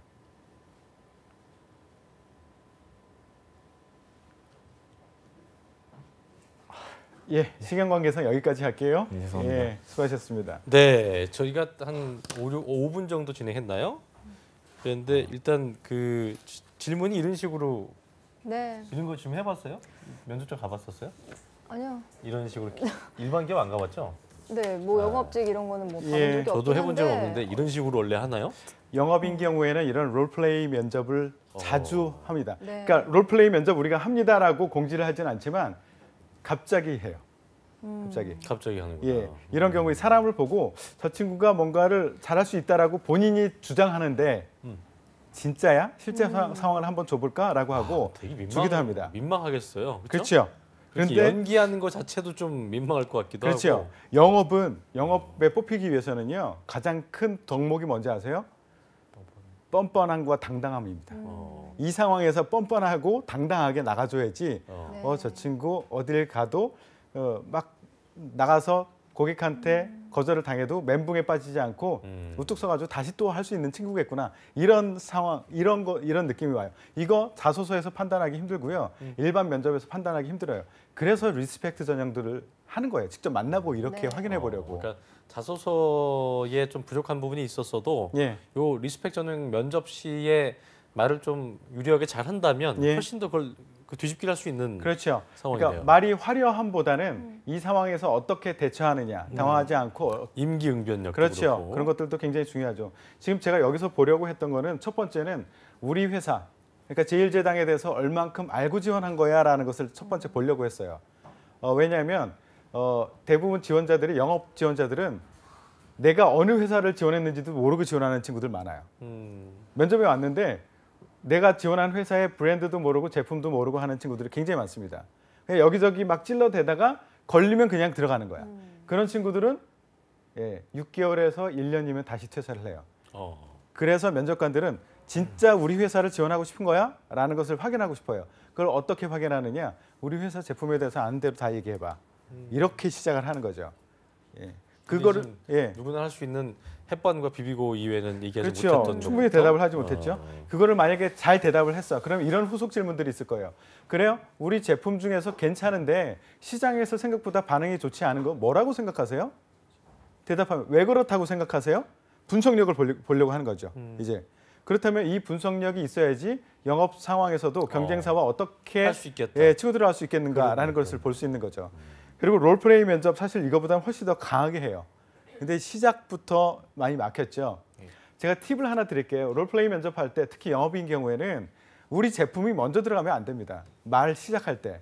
예, 시간 관계상 여기까지 할게요. 네, 죄송합니다. 예, 수고하셨습니다. 네, 저희가 한 5분 정도 진행했나요? 그런데 일단 그 질문이 이런 식으로 네. 이런 거 지금 해봤어요? 면접장 가봤었어요? 아니요. 이런 식으로 일반 기업 안 가봤죠? 네, 뭐 영업직 이런 거는 뭐 받은 예, 적이 없긴 저도 해본 적 한데. 없는데 이런 식으로 원래 하나요? 영업인 경우에는 이런 롤플레이 면접을 자주 합니다. 네. 그러니까 롤플레이 면접 우리가 합니다라고 공지를 하진 않지만 갑자기 해요. 갑자기 하는구나. 예, 이런 경우에 사람을 보고 저 친구가 뭔가를 잘할 수 있다라고 본인이 주장하는데 진짜야? 실제 상황을 한번 줘볼까라고 하고 되게 주기도 합니다. 민망하겠어요. 그렇죠? 그렇죠. 그런데 그런데 연기하는 거 자체도 좀 민망할 것 같기도 그렇죠. 하고. 영업에 뽑히기 위해서는요 가장 큰 덕목이 뭔지 아세요? 뻔뻔함과 당당함입니다. 이 상황에서 뻔뻔하고 당당하게 나가줘야지. 네. 저 친구 어딜 가도 막 나가서 고객한테 거절을 당해도 멘붕에 빠지지 않고 우뚝 서가지고 다시 또 할 수 있는 친구겠구나. 이런 상황, 이런 느낌이 와요. 이거 자소서에서 판단하기 힘들고요. 일반 면접에서 판단하기 힘들어요. 그래서 리스펙트 전형들을 하는 거예요. 직접 만나고 이렇게 네. 확인해 보려고. 그러니까 자소서에 좀 부족한 부분이 있었어도 예. 요 리스펙 전형 면접 시에 말을 좀 유리하게 잘 한다면 예. 훨씬 더 그걸 뒤집기를 할 수 있는 그렇죠. 상황이네요. 그러니까 말이 화려함보다는 이 상황에서 어떻게 대처하느냐, 당황하지 않고 임기응변력 그렇죠. 그렇고. 그런 것들도 굉장히 중요하죠. 지금 제가 여기서 보려고 했던 거는 첫 번째는 우리 회사, 그러니까 제1제당에 대해서 얼만큼 알고 지원한 거야라는 것을 첫 번째 보려고 했어요. 왜냐하면 대부분 지원자들이 영업 지원자들은 내가 어느 회사를 지원했는지도 모르고 지원하는 친구들 많아요. 면접에 왔는데 내가 지원한 회사의 브랜드도 모르고 제품도 모르고 하는 친구들이 굉장히 많습니다. 그냥 여기저기 막 찔러대다가 걸리면 그냥 들어가는 거야. 그런 친구들은 6개월에서 1년이면 다시 퇴사를 해요. 그래서 면접관들은 진짜 우리 회사를 지원하고 싶은 거야? 라는 것을 확인하고 싶어요. 그걸 어떻게 확인하느냐? 우리 회사 제품에 대해서 아는 대로 다 얘기해봐. 이렇게 시작을 하는 거죠. 그거를 누구나 할 수 있는 햇반과 비비고 이외에는 얘기하지 그렇죠. 못했던 충분히 것부터? 대답을 하지 못했죠. 그거를 만약에 잘 대답을 했어. 그럼 이런 후속 질문들이 있을 거예요. 그래요? 우리 제품 중에서 괜찮은데 시장에서 생각보다 반응이 좋지 않은 거 뭐라고 생각하세요? 대답하면 왜 그렇다고 생각하세요? 분석력을 보려고 하는 거죠. 이제 그렇다면 이 분석력이 있어야지 영업 상황에서도 경쟁사와 어떻게 할 수 있겠다. 치고들어 할 수 있겠는가라는 것을 볼 수 있는 거죠. 그리고 롤플레이 면접 사실 이거보다는 훨씬 더 강하게 해요. 근데 시작부터 많이 막혔죠. 제가 팁을 하나 드릴게요. 롤플레이 면접할 때 특히 영업인 경우에는 우리 제품이 먼저 들어가면 안 됩니다. 말 시작할 때.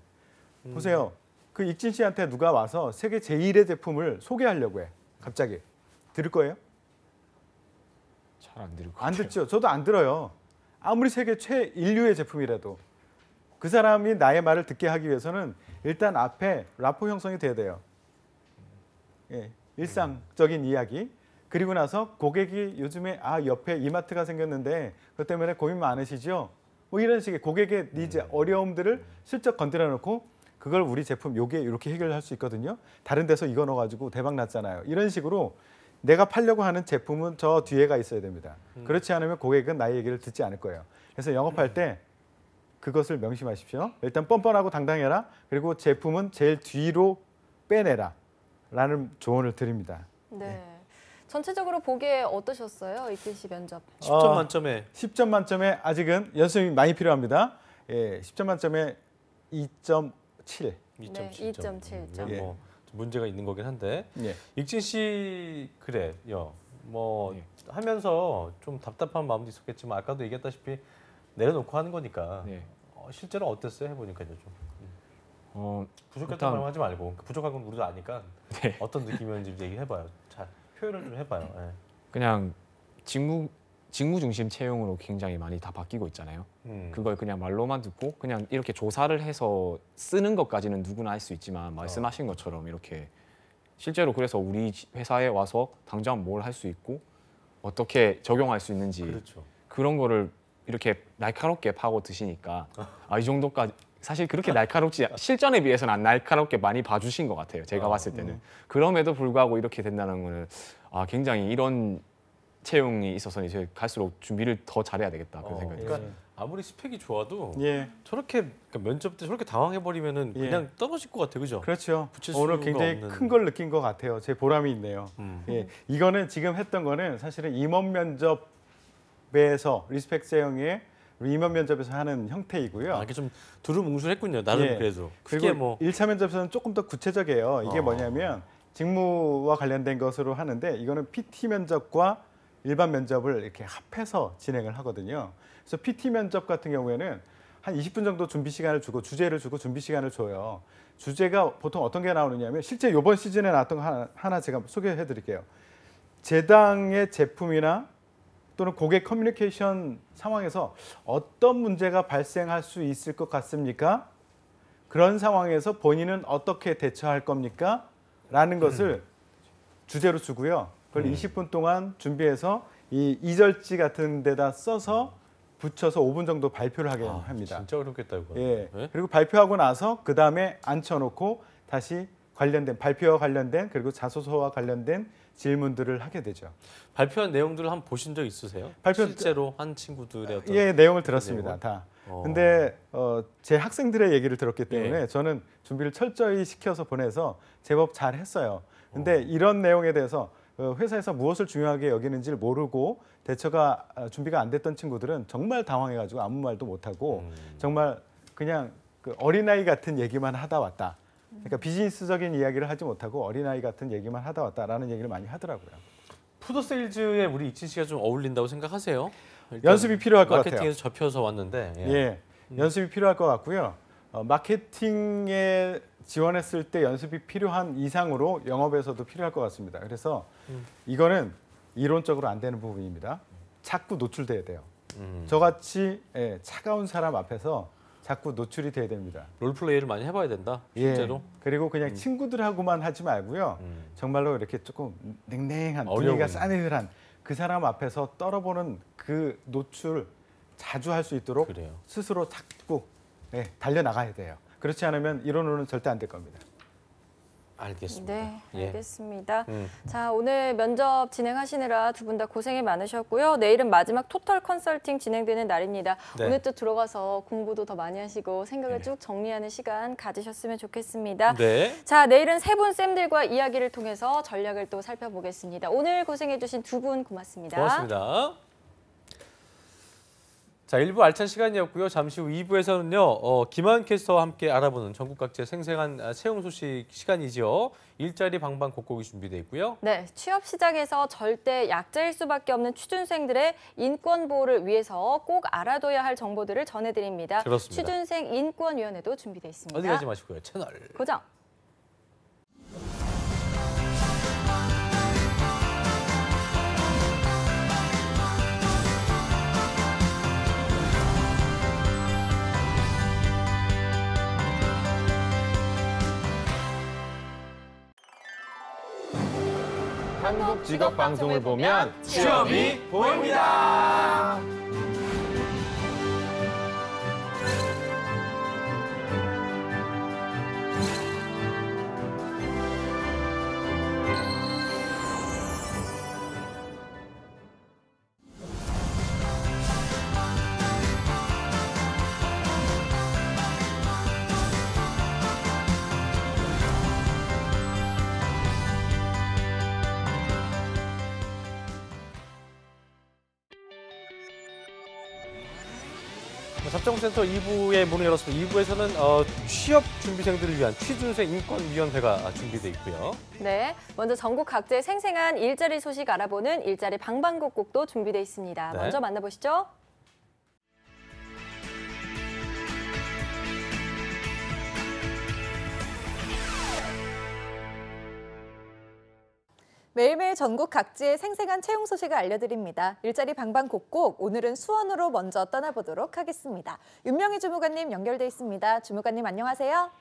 보세요. 그 익진 씨한테 누가 와서 세계 제1의 제품을 소개하려고 해. 갑자기. 들을 거예요? 잘 안 들을 것 안 같아요. 듣죠. 저도 안 들어요. 아무리 세계 최인류의 제품이라도. 그 사람이 나의 말을 듣게 하기 위해서는 일단 앞에 라포 형성이 돼야 돼요. 일상적인 이야기. 그리고 나서 고객이 요즘에 옆에 이마트가 생겼는데 그것 때문에 고민 많으시죠? 뭐 이런 식의 고객의 니즈, 어려움들을 슬쩍 건드려 놓고 그걸 우리 제품 요게 이렇게 해결할 수 있거든요. 다른 데서 이거 넣어가지고 대박 났잖아요. 이런 식으로 내가 팔려고 하는 제품은 저 뒤에가 있어야 됩니다. 그렇지 않으면 고객은 나의 얘기를 듣지 않을 거예요. 그래서 영업할 때 그것을 명심하십시오. 일단 뻔뻔하고 당당해라. 그리고 제품은 제일 뒤로 빼내라. 라는 조언을 드립니다. 네. 전체적으로 보기에 어떠셨어요? 익진 씨 면접. 10점 만점에 10점 만점에 아직은 연습이 많이 필요합니다. 10점 만점에 2.7. 2.7점. 네, 2.7점. 뭐 문제가 있는 거긴 한데 예. 익진 씨 그래요. 뭐 하면서 좀 답답한 마음도 있었겠지만 아까도 얘기했다시피 내려놓고 하는 거니까 네. 실제로 어땠어요? 해보니까요 좀. 부족했던 일단- 말 하지 말고 부족한 건 우리도 아니까 네. 어떤 느낌이었는지 얘기해봐요. 잘 표현을 좀 해봐요. 예. 그냥 직무 중심 채용으로 굉장히 많이 다 바뀌고 있잖아요. 그걸 그냥 말로만 듣고 그냥 이렇게 조사를 해서 쓰는 것까지는 누구나 할 수 있지만 말씀하신 것처럼 이렇게 실제로 그래서 우리 회사에 와서 당장 뭘 할 수 있고 어떻게 적용할 수 있는지 그렇죠. 그런 거를 이렇게 날카롭게 파고 드시니까 이 정도까지 사실 그렇게 날카롭지 실전에 비해서는 안 날카롭게 많이 봐주신 것 같아요. 제가 봤을 때는. 그럼에도 불구하고 이렇게 된다는 거는 굉장히 이런 채용이 있어서 이제 갈수록 준비를 더 잘해야 되겠다 그런 생각이 들어요. 그러니까 아무리 스펙이 좋아도 예. 저렇게 그러니까 면접 때 저렇게 당황해버리면은 예. 그냥 떨어질 것 같아, 그죠? 그렇죠. 붙일 오늘 수가 굉장히 없는. 큰 걸 느낀 것 같아요. 제 보람이 있네요. 예. 이거는 지금 했던 거는 사실은 임원 면접에서 리스펙 채용의 임원 면접에서 하는 형태이고요. 이게 좀 두루뭉술했군요. 나름 예. 그래도. 그리고 크게 뭐 1차 면접에서는 조금 더 구체적이에요. 이게 뭐냐면 직무와 관련된 것으로 하는데 이거는 PT 면접과 일반 면접을 이렇게 합해서 진행을 하거든요. 그래서 PT 면접 같은 경우에는 한 20분 정도 준비 시간을 주고 주제를 주고 준비 시간을 줘요. 주제가 보통 어떤 게 나오느냐면 실제 이번 시즌에 나왔던 거 하나 제가 소개해 드릴게요. 제당의 제품이나 또는 고객 커뮤니케이션 상황에서 어떤 문제가 발생할 수 있을 것 같습니까? 그런 상황에서 본인은 어떻게 대처할 겁니까? 라는 것을 주제로 주고요. 그걸 20분 동안 준비해서 이 이절지 같은 데다 써서 붙여서 5분 정도 발표를 하게 합니다. 진짜 어렵겠다 이거. 예. 네? 그리고 발표하고 나서 그 다음에 앉혀놓고 다시 관련된 발표와 관련된 그리고 자소서와 관련된 질문들을 하게 되죠. 발표한 내용들을 한번 보신 적 있으세요? 실제로 한 친구들의 어떤 예, 내용을 들었습니다. 내용을? 다. 근데 제 학생들의 얘기를 들었기 때문에 예. 저는 준비를 철저히 시켜서 보내서 제법 잘 했어요. 근데 이런 내용에 대해서 회사에서 무엇을 중요하게 여기는지를 모르고 대처가 준비가 안 됐던 친구들은 정말 당황해가지고 아무 말도 못하고 정말 그냥 그 어린아이 같은 얘기만 하다 왔다. 그러니까 비즈니스적인 이야기를 하지 못하고 어린아이 같은 얘기만 하다 왔다라는 얘기를 많이 하더라고요. 푸드세일즈에 우리 이치 씨가 좀 어울린다고 생각하세요? 일단 연습이 필요할 것 같아요. 마케팅에서 접혀서 왔는데. 예, 연습이 필요할 것 같고요. 마케팅에 지원했을 때 연습이 필요한 이상으로 영업에서도 필요할 것 같습니다. 그래서 이거는 이론적으로 안 되는 부분입니다. 자꾸 노출돼야 돼요. 저같이 차가운 사람 앞에서 자꾸 노출이 돼야 됩니다. 롤플레이를 많이 해봐야 된다. 예, 실제로. 그리고 그냥 친구들하고만 하지 말고요. 정말로 이렇게 조금 냉랭한 분위기가 어려운. 싸늘한 그 사람 앞에서 떨어보는 그 노출 자주 할 수 있도록 그래요. 스스로 자꾸 달려나가야 돼요. 그렇지 않으면 이론으로는 절대 안 될 겁니다. 알겠습니다. 네, 예. 알겠습니다. 자, 오늘 면접 진행하시느라 두 분 다 고생이 많으셨고요. 내일은 마지막 토탈 컨설팅 진행되는 날입니다. 네. 오늘 또 들어가서 공부도 더 많이 하시고 생각을 쭉 정리하는 시간 가지셨으면 좋겠습니다. 네. 자, 내일은 세 분 쌤들과 이야기를 통해서 전략을 또 살펴보겠습니다. 오늘 고생해주신 두 분 고맙습니다. 고맙습니다. 자, 1부 알찬 시간이었고요. 잠시 후 2부에서는요. 김한 캐스터와 함께 알아보는 전국 각지의 생생한 채용 소식 시간이죠. 일자리 방방곡곡이 준비되어 있고요. 네, 취업 시장에서 절대 약자일 수밖에 없는 취준생들의 인권 보호를 위해서 꼭 알아둬야 할 정보들을 전해드립니다. 그렇습니다. 취준생 인권위원회도 준비되어 있습니다. 어디 가지 마시고요. 채널 고정. 한국 직업 방송을 보면 취업이 보입니다. 잡정센터 2부의 문을 열었습니다. 2부에서는 취업 준비생들을 위한 취준생 인권위원회가 준비되어 있고요. 네, 먼저 전국 각지의 생생한 일자리 소식 알아보는 일자리 방방곡곡도 준비되어 있습니다. 네. 먼저 만나보시죠. 매일매일 전국 각지의 생생한 채용 소식을 알려드립니다. 일자리 방방곡곡, 오늘은 수원으로 먼저 떠나보도록 하겠습니다. 윤명희 주무관님 연결돼 있습니다. 주무관님 안녕하세요.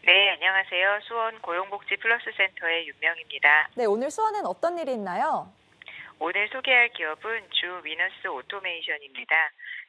네, 안녕하세요. 수원 고용복지 플러스 센터의 윤명입니다. 네, 오늘 수원엔 어떤 일이 있나요? 오늘 소개할 기업은 주 위너스 오토메이션입니다.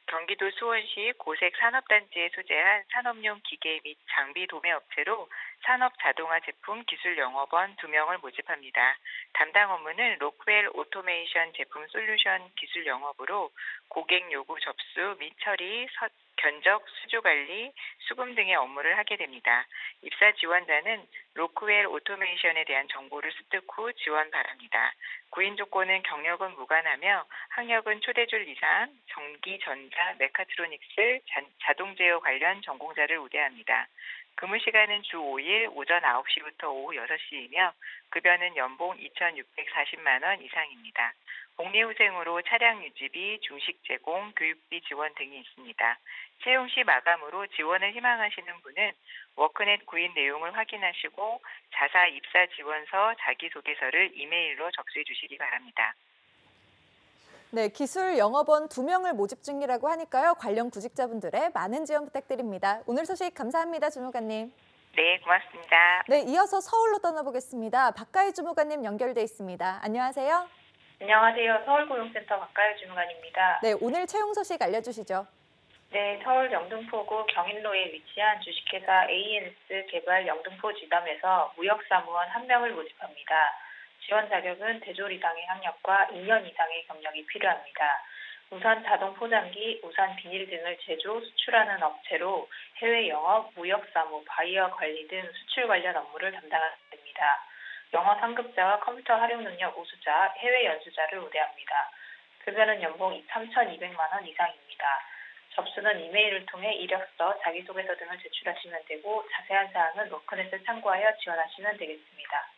경기도 수원시 고색 산업단지에 소재한 산업용 기계 및 장비 도매 업체로 산업 자동화 제품 기술 영업원 2명을 모집합니다. 담당 업무는 로크웰 오토메이션 제품 솔루션 기술 영업으로 고객 요구 접수 및 처리, 견적, 수주 관리, 수금 등의 업무를 하게 됩니다. 입사 지원자는 로크웰 오토메이션에 대한 정보를 습득 후 지원 바랍니다. 구인 조건은 경력은 무관하며 학력은 초대줄 이상, 전기, 전자, 메카트로닉스, 자동 제어 관련 전공자를 우대합니다. 근무 시간은 주 5일 오전 9시부터 오후 6시이며 급여는 연봉 2,640만 원 이상입니다. 복리후생으로 차량 유지비, 중식 제공, 교육비 지원 등이 있습니다. 채용 시 마감으로 지원을 희망하시는 분은 워크넷 구인 내용을 확인하시고 자사 입사 지원서, 자기소개서를 이메일로 접수해 주시기 바랍니다. 네, 기술 영업원 2명을 모집 중이라고 하니까요. 관련 구직자분들의 많은 지원 부탁드립니다. 오늘 소식 감사합니다, 주무관님. 네, 고맙습니다. 네, 이어서 서울로 떠나보겠습니다. 박가희 주무관님 연결돼 있습니다. 안녕하세요. 안녕하세요. 서울고용센터 박가희 주무관입니다. 네, 오늘 채용 소식 알려주시죠. 네, 서울 영등포구 경인로에 위치한 주식회사 ANS 개발 영등포 지점에서 무역사무원 1명을 모집합니다. 지원 자격은 대졸 이상의 학력과 2년 이상의 경력이 필요합니다. 우산 자동 포장기, 우산 비닐 등을 제조, 수출하는 업체로 해외 영업, 무역사무, 바이어 관리 등 수출 관련 업무를 담당하게 됩니다. 영어 상급자와 컴퓨터 활용 능력 우수자, 해외 연수자를 우대합니다. 급여는 연봉 3,200만 원 이상입니다. 접수는 이메일을 통해 이력서, 자기소개서 등을 제출하시면 되고 자세한 사항은 워크넷을 참고하여 지원하시면 되겠습니다.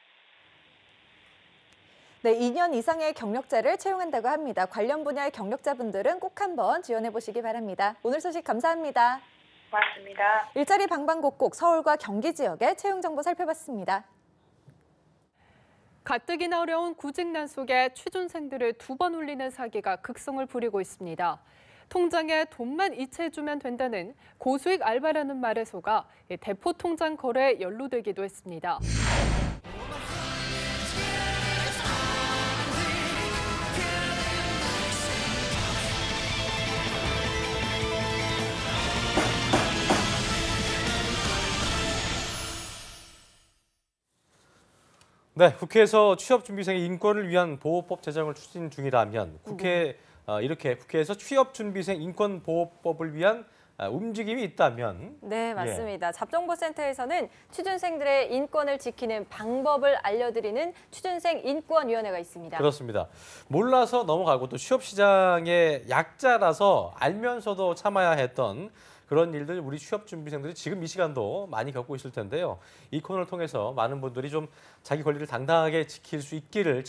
네, 2년 이상의 경력자를 채용한다고 합니다. 관련 분야의 경력자분들은 꼭 한번 지원해 보시기 바랍니다. 오늘 소식 감사합니다. 고맙습니다. 일자리 방방곡곡 서울과 경기 지역의 채용 정보 살펴봤습니다. 가뜩이나 어려운 구직난 속에 취준생들을 2번 울리는 사기가 극성을 부리고 있습니다. 통장에 돈만 이체해주면 된다는 고수익 알바라는 말에 속아 대포 통장 거래에 연루되기도 했습니다. 네, 국회에서 취업준비생의 인권을 위한 보호법 제정을 추진 중이라면 국회에서 취업준비생 인권보호법을 위한 움직임이 있다면 네, 맞습니다. 잡정보센터에서는 취준생들의 인권을 지키는 방법을 알려드리는 취준생 인권위원회가 있습니다. 그렇습니다. 몰라서 넘어가고 또 취업시장의 약자라서 알면서도 참아야 했던 그런 일들 우리 취업준비생들이 지금 이 시간도 많이 겪고 있을 텐데요. 이 코너를 통해서 많은 분들이 좀 자기 권리를 당당하게 지킬 수 있기를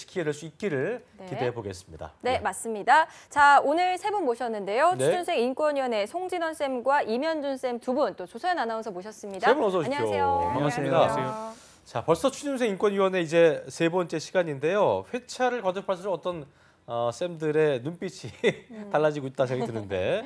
네. 기대해 보겠습니다. 네, 맞습니다. 자, 오늘 3분 모셨는데요. 네. 취준생 인권위원회 송진원 쌤과 이면준 쌤 2분, 또 조소연 아나운서 모셨습니다. 3분 어서 오십시오. 안녕하세요. 반갑습니다. 안녕하세요. 자, 벌써 취준생 인권위원회 이제 3번째 시간인데요. 회차를 거듭할수록 어떤 쌤들의 눈빛이 달라지고 있다 생각이 드는데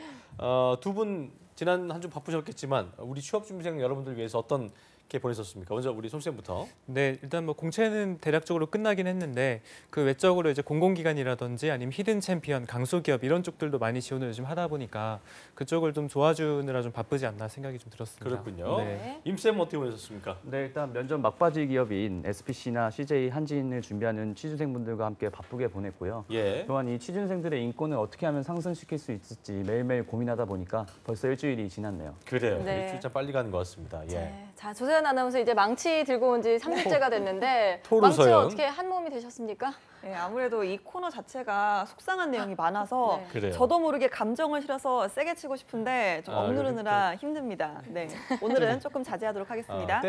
두 분 지난 한 주 바쁘셨겠지만 우리 취업준비생 여러분들 위해서 어떤 게 보내셨습니까? 먼저 우리 손 쌤부터. 네, 일단 뭐 공채는 대략적으로 끝나긴 했는데 그 외적으로 이제 공공기관이라든지 아니면 히든 챔피언, 강소기업 이런 쪽들도 많이 지원을 요즘 하다 보니까 그쪽을 좀 도와주느라 좀 바쁘지 않나 생각이 좀 들었습니다. 그렇군요. 네. 임 쌤 어떻게 보내셨습니까? 네, 일단 면접 막바지 기업인 SPC나 CJ, 한진을 준비하는 취준생분들과 함께 바쁘게 보냈고요. 예. 또한 이 취준생들의 인권을 어떻게 하면 상승시킬 수 있을지 매일매일 고민하다 보니까 벌써 일주일이 지났네요. 그래요. 네. 일주일 참 빨리 가는 것 같습니다. 예. 네. 자, 조소연 아나운서 이제 망치 들고 온 지 3주째가 됐는데 토르소연. 망치 어떻게 한 몸이 되셨습니까? 네, 아무래도 이 코너 자체가 속상한 내용이 많아서 네. 그래요. 저도 모르게 감정을 실어서 세게 치고 싶은데 좀 아, 억누르느라 힘듭니다. 네, 오늘은 조금 자제하도록 하겠습니다.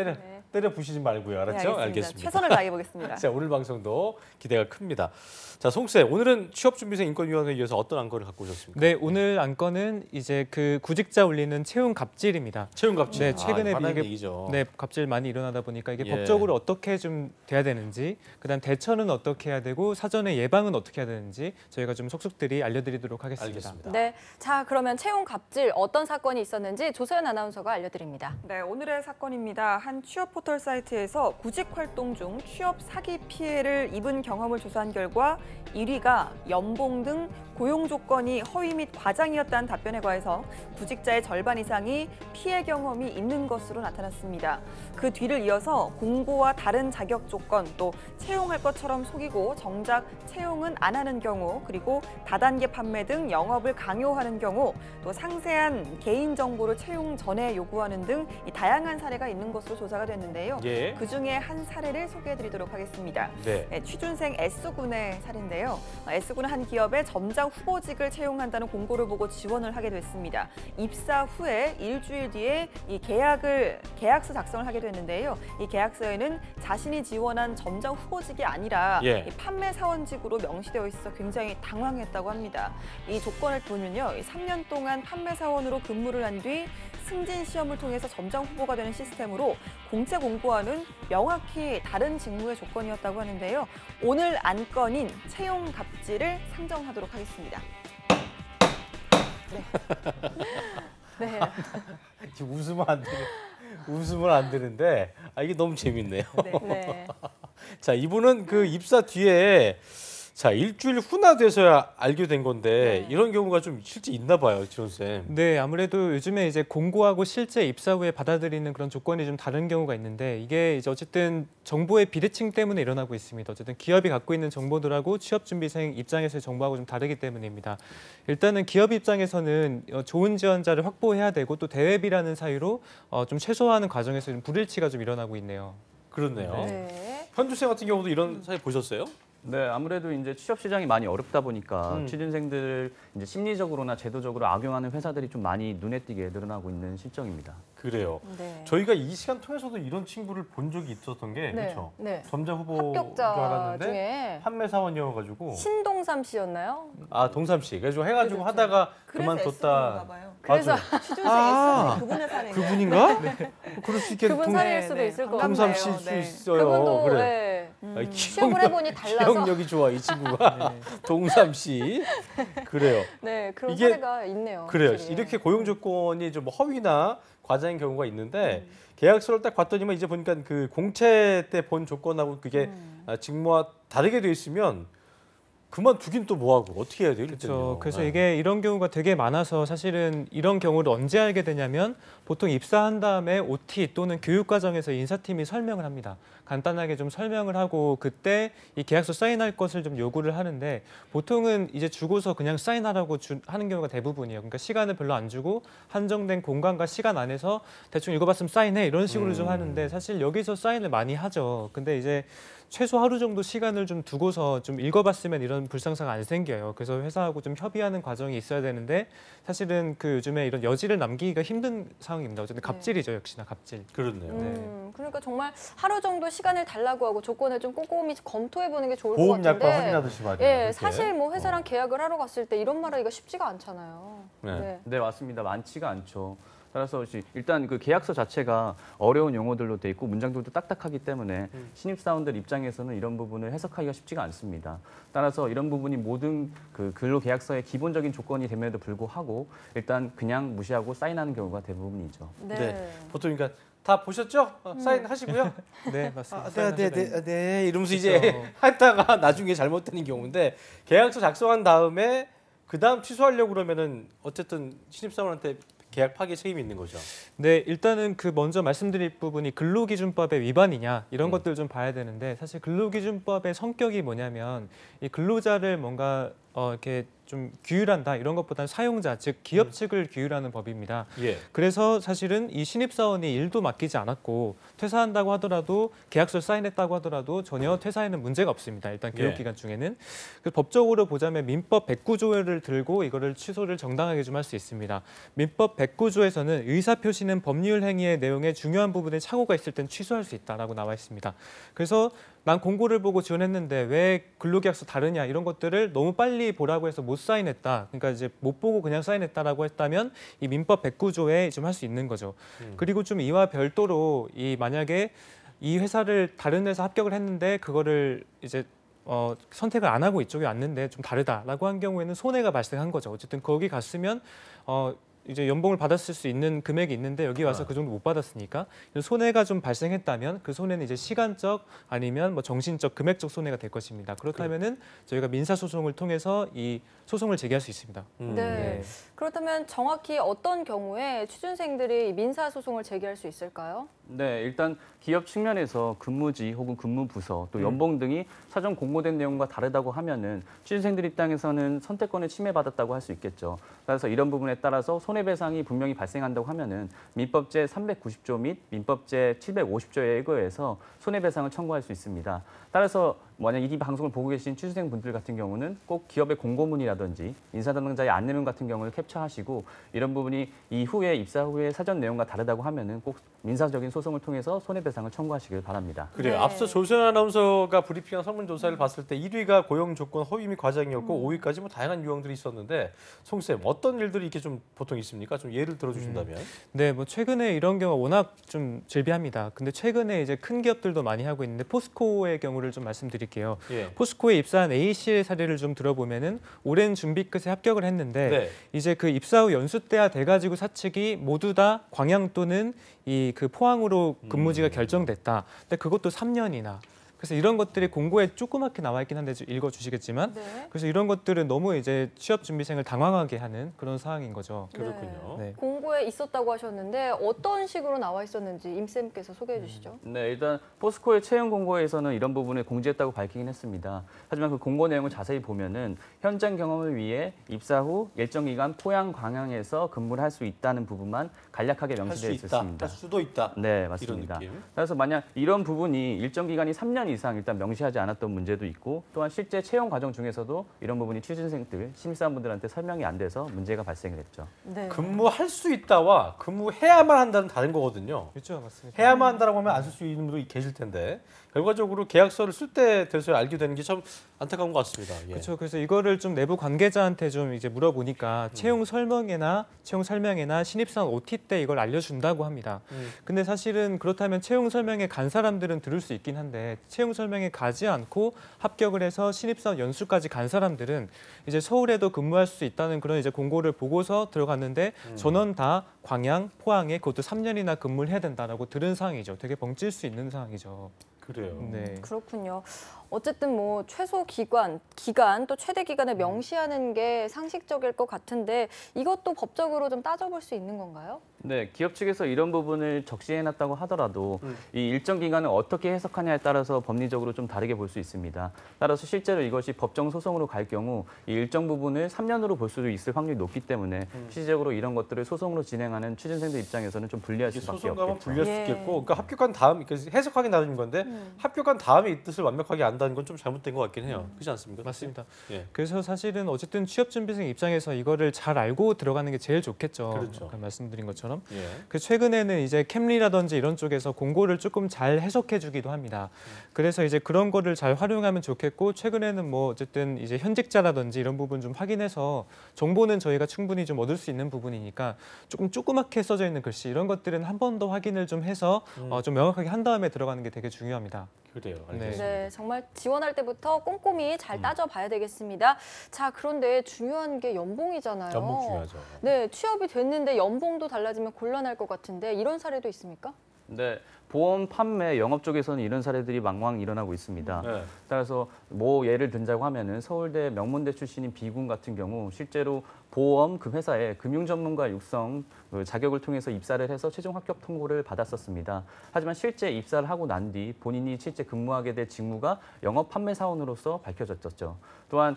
때려 부시지 말고요. 알았죠? 네, 알겠습니다. 최선을 다해 보겠습니다. 자, 오늘 방송도 기대가 큽니다. 자, 송쌤, 오늘은 취업준비생 인권위원회에 위해서 어떤 안건을 갖고 오셨습니까? 네, 오늘 안건은 이제 그 구직자 울리는 채용 갑질입니다. 채용 갑질. 네, 최근에 화나는 이게 얘기죠. 네, 갑질 많이 일어나다 보니까 이게 예. 법적으로 어떻게 좀 돼야 되는지, 그다음 대처는 어떻게 해야 되고 그리고 사전에 예방은 어떻게 해야 되는지 저희가 좀 속속들이 알려드리도록 하겠습니다. 알겠습니다. 네, 자 그러면 채용 갑질 어떤 사건이 있었는지 조서연 아나운서가 알려드립니다. 네, 오늘의 사건입니다. 한 취업 포털 사이트에서 구직 활동 중 취업 사기 피해를 입은 경험을 조사한 결과 1위가 연봉 등 고용 조건이 허위 및 과장이었다는 답변에 과해서 구직자의 절반 이상이 피해 경험이 있는 것으로 나타났습니다. 그 뒤를 이어서 공고와 다른 자격 조건 또 채용할 것처럼 속이고 정작 채용은 안 하는 경우 그리고 다단계 판매 등 영업을 강요하는 경우 또 상세한 개인 정보를 채용 전에 요구하는 등 이 다양한 사례가 있는 것으로 조사가 됐는데요. 예. 그중에 한 사례를 소개해드리도록 하겠습니다. 네. 네, 취준생 S군의 사례인데요. S군은 한 기업에 점장 후보직을 채용한다는 공고를 보고 지원을 하게 됐습니다. 입사 후에 일주일 뒤에 이 계약서 작성을 하게 됐는데요. 이 계약서에는 자신이 지원한 점장 후보직이 아니라 예. 이 판매 사원직으로 명시되어 있어 굉장히 당황했다고 합니다. 이 조건을 보면요, 3년 동안 판매 사원으로 근무를 한 뒤 승진 시험을 통해서 점장 후보가 되는 시스템으로 공채 공고와는 명확히 다른 직무의 조건이었다고 하는데요. 오늘 안건인 채용 갑질을 상정하도록 하겠습니다. 네. 지금 웃으면 안 되는데 이게 너무 재밌네요. 네. 자, 이분은 그 입사 뒤에 자, 일주일 후나 돼서야 알게 된 건데 이런 경우가 좀 실제 있나 봐요, 지원쌤. 네, 아무래도 요즘에 이제 공고하고 실제 입사 후에 받아들이는 그런 조건이 좀 다른 경우가 있는데 이게 이제 어쨌든 정보의 비대칭 때문에 일어나고 있습니다. 어쨌든 기업이 갖고 있는 정보들하고 취업준비생 입장에서의 정보하고 좀 다르기 때문입니다. 일단은 기업 입장에서는 좋은 지원자를 확보해야 되고 또 대외비라는 사유로 좀 최소화하는 과정에서 좀 불일치가 좀 일어나고 있네요. 그렇네요. 네. 현주쌤 같은 경우도 이런 사례 보셨어요? 네, 아무래도 이제 취업 시장이 많이 어렵다 보니까 취준생들 이제 심리적으로나 제도적으로 악용하는 회사들이 좀 많이 눈에 띄게 늘어나고 있는 실정입니다. 그래요. 네. 저희가 이 시간 통해서도 이런 친구를 본 적이 있었던 게 그렇죠. 네. 점자 후보인 줄 합격자 알았는데 중에 판매 사원이어가지고 신동삼 씨였나요? 동삼 씨. 그래서 해가지고 하다가 그만뒀다. 그래서 취준생 S군이 그분의 사례인가요? 그분인가? 그럴 수 있겠네. 그분 사례일 수도 있을 것 동삼 같아요. 씨일 수 있어요. 그분도 그래. 취업을 해보니 달라서. 기억력이 좋아 이 친구가. 동삼 씨. 그래요. 네, 그런 이게 사례가 있네요. 그래요. 확실히. 이렇게 고용 조건이 좀 허위나 과장인 경우가 있는데 계약서를 딱 봤더니만 이제 보니까 그 공채 때 본 조건하고 그게 직무와 다르게 돼 있으면 그만두긴 또 뭐하고 어떻게 해야 돼요? 그렇죠. 그래서 이게 이런 경우가 되게 많아서 사실은 이런 경우를 언제 알게 되냐면 보통 입사한 다음에 OT 또는 교육 과정에서 인사팀이 설명을 합니다. 간단하게 좀 설명을 하고 그때 이 계약서 사인할 것을 좀 요구를 하는데 보통은 이제 주고서 그냥 사인하라고 하는 경우가 대부분이에요. 그러니까 시간을 별로 안 주고 한정된 공간과 시간 안에서 대충 읽어봤으면 사인해 이런 식으로 좀 하는데 사실 여기서 사인을 많이 하죠. 근데 이제 최소 하루 정도 시간을 좀 두고서 좀 읽어봤으면 이런 불상사가 안 생겨요. 그래서 회사하고 좀 협의하는 과정이 있어야 되는데 사실은 그 요즘에 이런 여지를 남기기가 힘든 상황입니다. 어쨌든 갑질이죠, 역시나 갑질. 그렇네요. 그러니까 정말 하루 정도 시간을 달라고 하고 조건을 좀 꼼꼼히 검토해보는 게 좋을 것 같은데. 보험약관 확인하듯이 말이에요. 예, 그렇게. 사실 뭐 회사랑 계약을 하러 갔을 때 이런 말하기가 쉽지가 않잖아요. 네, 맞습니다. 많지가 않죠. 따라서 일단 그 계약서 자체가 어려운 용어들로 돼 있고 문장들도 딱딱하기 때문에 신입사원들 입장에서는 이런 부분을 해석하기가 쉽지가 않습니다. 따라서 이런 부분이 모든 그 근로계약서의 기본적인 조건이 됨에도 불구하고 일단 그냥 무시하고 사인하는 경우가 대부분이죠. 네. 보통 그러니까 다 보셨죠? 사인하시고요. 네, 맞습니다. 네. 이러면서 이제 했다가 나중에 잘못되는 경우인데 계약서 작성한 다음에 그 다음 취소하려고 그러면은 어쨌든 신입사원한테 계약 파기 책임이 있는 거죠. 네, 일단은 그 먼저 말씀드릴 부분이 근로기준법의 위반이냐 이런 것들 좀 봐야 되는데 사실 근로기준법의 성격이 뭐냐면 이 근로자를 뭔가 이렇게 좀 규율한다 이런 것보다는 사용자 즉 기업 측을 규율하는 법입니다. 그래서 사실은 이 신입사원이 일도 맡기지 않았고 퇴사한다고 하더라도 계약서를 사인했다고 하더라도 전혀 퇴사에는 문제가 없습니다. 일단 교육기간 중에는. 그래서 법적으로 보자면 민법 109조를 들고 이거를 취소를 정당하게 좀 할 수 있습니다. 민법 109조에서는 의사표시는 법률 행위의 내용에 중요한 부분에 착오가 있을 땐 취소할 수 있다라고 나와 있습니다. 그래서 난 공고를 보고 지원했는데 왜 근로계약서 다르냐 이런 것들을 너무 빨리 보라고 해서 못 사인했다. 그러니까 이제 못 보고 그냥 사인했다라고 했다면 이 민법 109조에 좀 할 수 있는 거죠. 그리고 좀 이와 별도로 이 만약에 이 회사를 다른 회사 합격을 했는데 그거를 이제 선택을 안 하고 이쪽에 왔는데 좀 다르다라고 한 경우에는 손해가 발생한 거죠. 어쨌든 거기 갔으면 이제 연봉을 받았을 수 있는 금액이 있는데 여기 와서 그 정도 못 받았으니까 손해가 좀 발생했다면 그 손해는 이제 시간적 아니면 뭐 정신적, 금액적 손해가 될 것입니다. 그렇다면은 저희가 민사 소송을 통해서 이 소송을 제기할 수 있습니다. 네. 그렇다면 정확히 어떤 경우에 취준생들이 민사 소송을 제기할 수 있을까요? 네, 일단 기업 측면에서 근무지 혹은 근무 부서 또 연봉 등이 사전 공고된 내용과 다르다고 하면은 취준생들 입장에서는 선택권을 침해받았다고 할 수 있겠죠. 그래서 이런 부분에 따라서 손해배상이 분명히 발생한다고 하면은 민법제 390조 및 민법제 750조에 의거해서 손해배상을 청구할 수 있습니다. 따라서 만약 이 방송을 보고 계신 취준생분들 같은 경우는 꼭 기업의 공고문이라든지 인사담당자의 안내문 같은 경우를 캡처하시고 이런 부분이 이후에 입사 후에 사전 내용과 다르다고 하면은 꼭 민사적인 소송을 통해서 손해배상을 청구하시길 바랍니다. 그래요. 앞서 조선 아나운서가 브리핑한 설문조사를 봤을 때 1위가 고용 조건 허위 및 과장이었고 5위까지 뭐 다양한 유형들이 있었는데 송쌤 어떤 일들이 이렇게 좀 보통 있습니까? 좀 예를 들어주신다면. 네, 뭐 최근에 이런 경우가 워낙 좀 즐비합니다. 근데 최근에 이제 큰 기업들도 많이 하고 있는데 포스코의 경우를 좀 말씀드릴게요. 예. 포스코에 입사한 A 씨의 사례를 좀 들어보면은 오랜 준비 끝에 합격을 했는데 네. 이제 그 입사 후 연수 때야 돼가지고 사측이 모두 다 광양 또는 이 그 포항으로 근무지가 결정됐다. 근데 그것도 3년이나. 그래서 이런 것들이 공고에 조그맣게 나와 있긴 한데 읽어주시겠지만 그래서 이런 것들은 너무 이제 취업 준비생을 당황하게 하는 그런 상황인 거죠. 그렇군요. 네. 공고에 있었다고 하셨는데 어떤 식으로 나와 있었는지 임쌤께서 소개해 주시죠. 네, 일단 포스코의 채용 공고에서는 이런 부분을 공지했다고 밝히긴 했습니다. 하지만 그 공고 내용을 자세히 보면은 현장 경험을 위해 입사 후 일정 기간 포양 광양에서 근무를 할 수 있다는 부분만 간략하게 명시되어 있었습니다. 할 수도 있다. 네, 맞습니다. 그래서 만약 이런 부분이 일정 기간이 3년 이상 일단 명시하지 않았던 문제도 있고 또한 실제 채용 과정 중에서도 이런 부분이 취준생들, 신입사원분들한테 설명이 안 돼서 문제가 발생을 했죠. 네. 근무할 수 있다와 근무해야만 한다는 다른 거거든요. 그렇죠, 맞습니다. 해야만 한다라고 하면 안 쓸 수 있는 분도 계실 텐데 결과적으로 계약서를 쓸 때 돼서 알게 되는 게 참 안타까운 것 같습니다. 예. 그렇죠. 그래서 이거를 좀 내부 관계자한테 좀 이제 물어보니까 채용 설명회나 신입사원 OT 때 이걸 알려준다고 합니다. 근데 사실은 그렇다면 채용 설명회 간 사람들은 들을 수 있긴 한데 채용 설명회 가지 않고 합격을 해서 신입사원 연수까지 간 사람들은 이제 서울에도 근무할 수 있다는 그런 이제 공고를 보고서 들어갔는데 전원 다 광양, 포항에 그것도 3년이나 근무를 해야 된다라고 들은 상황이죠. 되게 벙찔 수 있는 상황이죠. 그래요. 네. 그렇군요. 어쨌든 뭐 최소 기간 또 최대 기간을 명시하는 게 상식적일 것 같은데 이것도 법적으로 좀 따져볼 수 있는 건가요? 네, 기업 측에서 이런 부분을 적시해놨다고 하더라도 이 일정 기간을 어떻게 해석하냐에 따라서 법리적으로 좀 다르게 볼 수 있습니다. 따라서 실제로 이것이 법정 소송으로 갈 경우 이 일정 부분을 3년으로 볼 수도 있을 확률이 높기 때문에 실질적으로 이런 것들을 소송으로 진행하는 취준생들 입장에서는 좀 불리할 수밖에 소송 가면 없겠죠. 불리할 수 있겠고 그러니까 합격한 다음 해석하기 나름인 건데 합격한 다음에 이 뜻을 완벽하게 안다는 건 좀 잘못된 것 같긴 해요. 그렇지 않습니까? 맞습니다. 예. 그래서 사실은 어쨌든 취업준비생 입장에서 이거를 잘 알고 들어가는 게 제일 좋겠죠. 그렇죠. 아까 말씀드린 것처럼. 예. 그 최근에는 이제 캠리라든지 이런 쪽에서 공고를 조금 잘 해석해주기도 합니다. 그래서 이제 그런 거를 잘 활용하면 좋겠고 최근에는 뭐 어쨌든 이제 현직자라든지 이런 부분 좀 확인해서 정보는 저희가 충분히 좀 얻을 수 있는 부분이니까 조금 조그맣게 써져 있는 글씨 이런 것들은 한 번 더 확인을 좀 해서 좀 명확하게 한 다음에 들어가는 게 되게 중요합니다. 그래요. 네. 알겠습니다. 네, 정말 지원할 때부터 꼼꼼히 잘 따져봐야 되겠습니다. 자, 그런데 중요한 게 연봉이잖아요. 연봉 중요하죠. 네, 취업이 됐는데 연봉도 달라지면 곤란할 것 같은데 이런 사례도 있습니까? 네, 보험 판매 영업 쪽에서는 이런 사례들이 망망 일어나고 있습니다. 네. 따라서 뭐 예를 든자고 하면은 서울대 명문대 출신인 B군 같은 경우 실제로 보험 그 회사에 금융 전문가 육성 자격을 통해서 입사를 해서 최종 합격 통보를 받았었습니다. 하지만 실제 입사를 하고 난 뒤 본인이 실제 근무하게 될 직무가 영업 판매 사원으로서 밝혀졌죠. 또한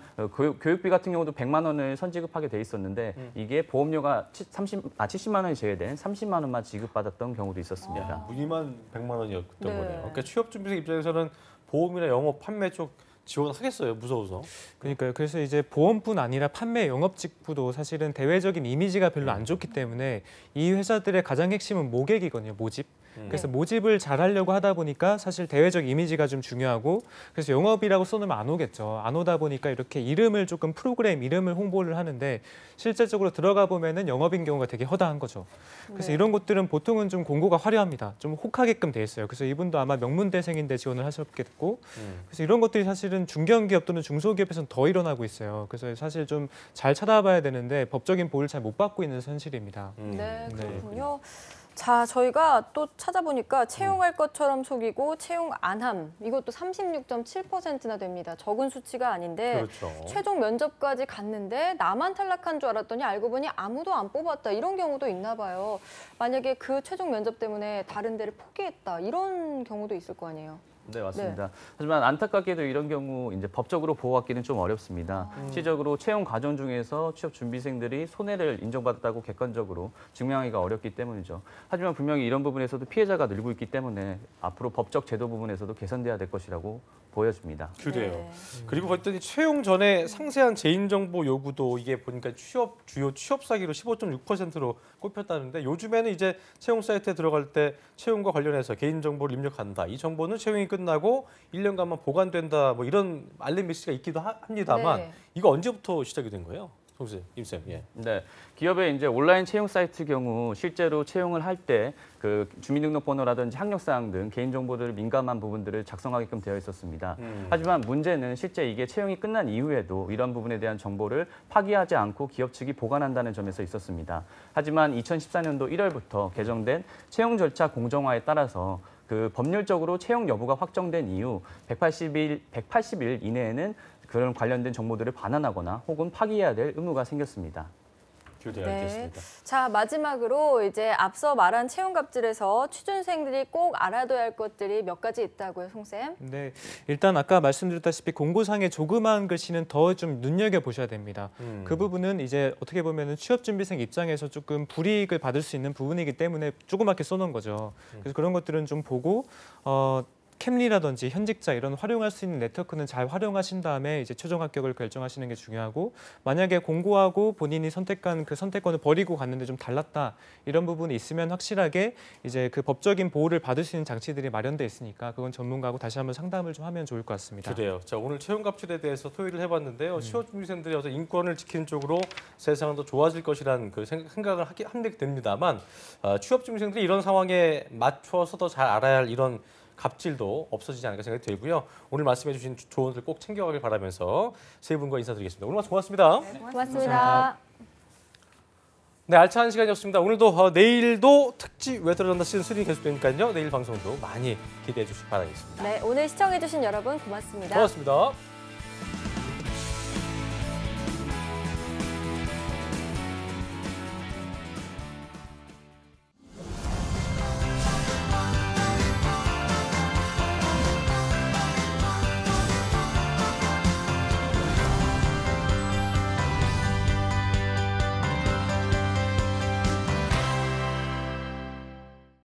교육비 같은 경우도 100만 원을 선지급하게 돼 있었는데 이게 보험료가 70만 원이 제외된 30만 원만 지급받았던 경우도 있었습니다. 무늬만 100만 원이었던 네. 거네요. 그러니까 취업준비생 입장에서는 보험이나 영업, 판매 쪽 지원하겠어요. 무서워서. 그러니까요. 그래서 이제 보험뿐 아니라 판매 영업 직부도 사실은 대외적인 이미지가 별로 안 좋기 때문에 이 회사들의 가장 핵심은 모객이거든요. 모집. 그래서 모집을 잘 하려고 하다 보니까 사실 대외적 이미지가 좀 중요하고 그래서 영업이라고 써놓으면 안 오겠죠. 안 오다 보니까 이렇게 이름을 조금 프로그램 이름을 홍보를 하는데 실제적으로 들어가 보면은 영업인 경우가 되게 허다한 거죠. 그래서 이런 곳들은 보통은 좀 공고가 화려합니다. 좀 혹하게끔 돼 있어요. 그래서 이분도 아마 명문대생인데 지원을 하셨겠고 그래서 이런 것들이 사실은 중견기업 또는 중소기업에서는 더 일어나고 있어요. 그래서 사실 좀 잘 찾아봐야 되는데 법적인 보호를 잘 못 받고 있는 현실입니다. 네, 그렇군요. 자, 저희가 또 찾아보니까 채용할 것처럼 속이고 채용 안 함. 이것도 36.7%나 됩니다. 적은 수치가 아닌데 그렇죠. 최종 면접까지 갔는데 나만 탈락한 줄 알았더니 알고 보니 아무도 안 뽑았다. 이런 경우도 있나 봐요. 만약에 그 최종 면접 때문에 다른 데를 포기했다. 이런 경우도 있을 거 아니에요. 네, 맞습니다. 하지만 안타깝게도 이런 경우 이제 법적으로 보호하기는 좀 어렵습니다. 실질적으로 채용 과정 중에서 취업 준비생들이 손해를 인정받았다고 객관적으로 증명하기가 어렵기 때문이죠. 하지만 분명히 이런 부분에서도 피해자가 늘고 있기 때문에 앞으로 법적 제도 부분에서도 개선돼야 될 것이라고 보여집니다. 그래요. 그리고 봤더니 채용 전에 상세한 개인정보 요구도 이게 보니까 주요 취업 사기로 15.6%로 꼽혔다는데 요즘에는 이제 채용 사이트에 들어갈 때 채용과 관련해서 개인정보를 입력한다. 이 정보는 채용이 끝나고 1년간만 보관된다. 뭐 이런 알림 메시지가 있기도 합니다만 이거 언제부터 시작이 된 거예요? 선생님, 임쌤. 예. 네, 기업의 이제 온라인 채용 사이트 경우 실제로 채용을 할 때 그 주민등록번호라든지 학력사항 등 개인정보들 민감한 부분들을 작성하게끔 되어 있었습니다. 하지만 문제는 실제 이게 채용이 끝난 이후에도 이런 부분에 대한 정보를 파기하지 않고 기업 측이 보관한다는 점에서 있었습니다. 하지만 2014년도 1월부터 개정된 채용 절차 공정화에 따라서 그 법률적으로 채용 여부가 확정된 이후 180일 이내에는 그런 관련된 정보들을 반환하거나 혹은 파기해야 될 의무가 생겼습니다. 알겠습니다. 자, 마지막으로 이제 앞서 말한 채용 갑질에서 취준생들이 꼭 알아둬야 할 것들이 몇 가지 있다고요, 송쌤? 네, 일단 아까 말씀드렸다시피 공고상의 조그마한 글씨는 더 좀 눈여겨보셔야 됩니다. 그 부분은 이제 어떻게 보면 취업준비생 입장에서 조금 불이익을 받을 수 있는 부분이기 때문에 조그맣게 써놓은 거죠. 그래서 그런 것들은 좀 보고 캠리라든지 현직자 이런 활용할 수 있는 네트워크는 잘 활용하신 다음에 이제 최종 합격을 결정하시는 게 중요하고 만약에 공고하고 본인이 선택한 그 선택권을 버리고 갔는데 좀 달랐다 이런 부분이 있으면 확실하게 이제 그 법적인 보호를 받을 수 있는 장치들이 마련돼 있으니까 그건 전문가하고 다시 한번 상담을 좀 하면 좋을 것 같습니다. 그래요. 자, 오늘 채용 갑질에 대해서 토의를 해봤는데요. 취업 준비생들이 어떤 인권을 지키는 쪽으로 세상은 더 좋아질 것이라는 그 생각을 하게 됩니다만 취업 준비생들이 이런 상황에 맞춰서 더 잘 알아야 할 이런 갑질도 없어지지 않을까 생각이 들고요. 오늘 말씀해 주신 조언들 꼭 챙겨가길 바라면서 세 분과 인사드리겠습니다. 오늘 말씀 고맙습니다. 네, 고맙습니다. 네, 알찬 시간이었습니다. 오늘도 내일도 특집 왜 들어간다 시즌 3 계속되니까요. 내일 방송도 많이 기대해 주시기 바라겠습니다. 네, 오늘 시청해 주신 여러분 고맙습니다. 고맙습니다.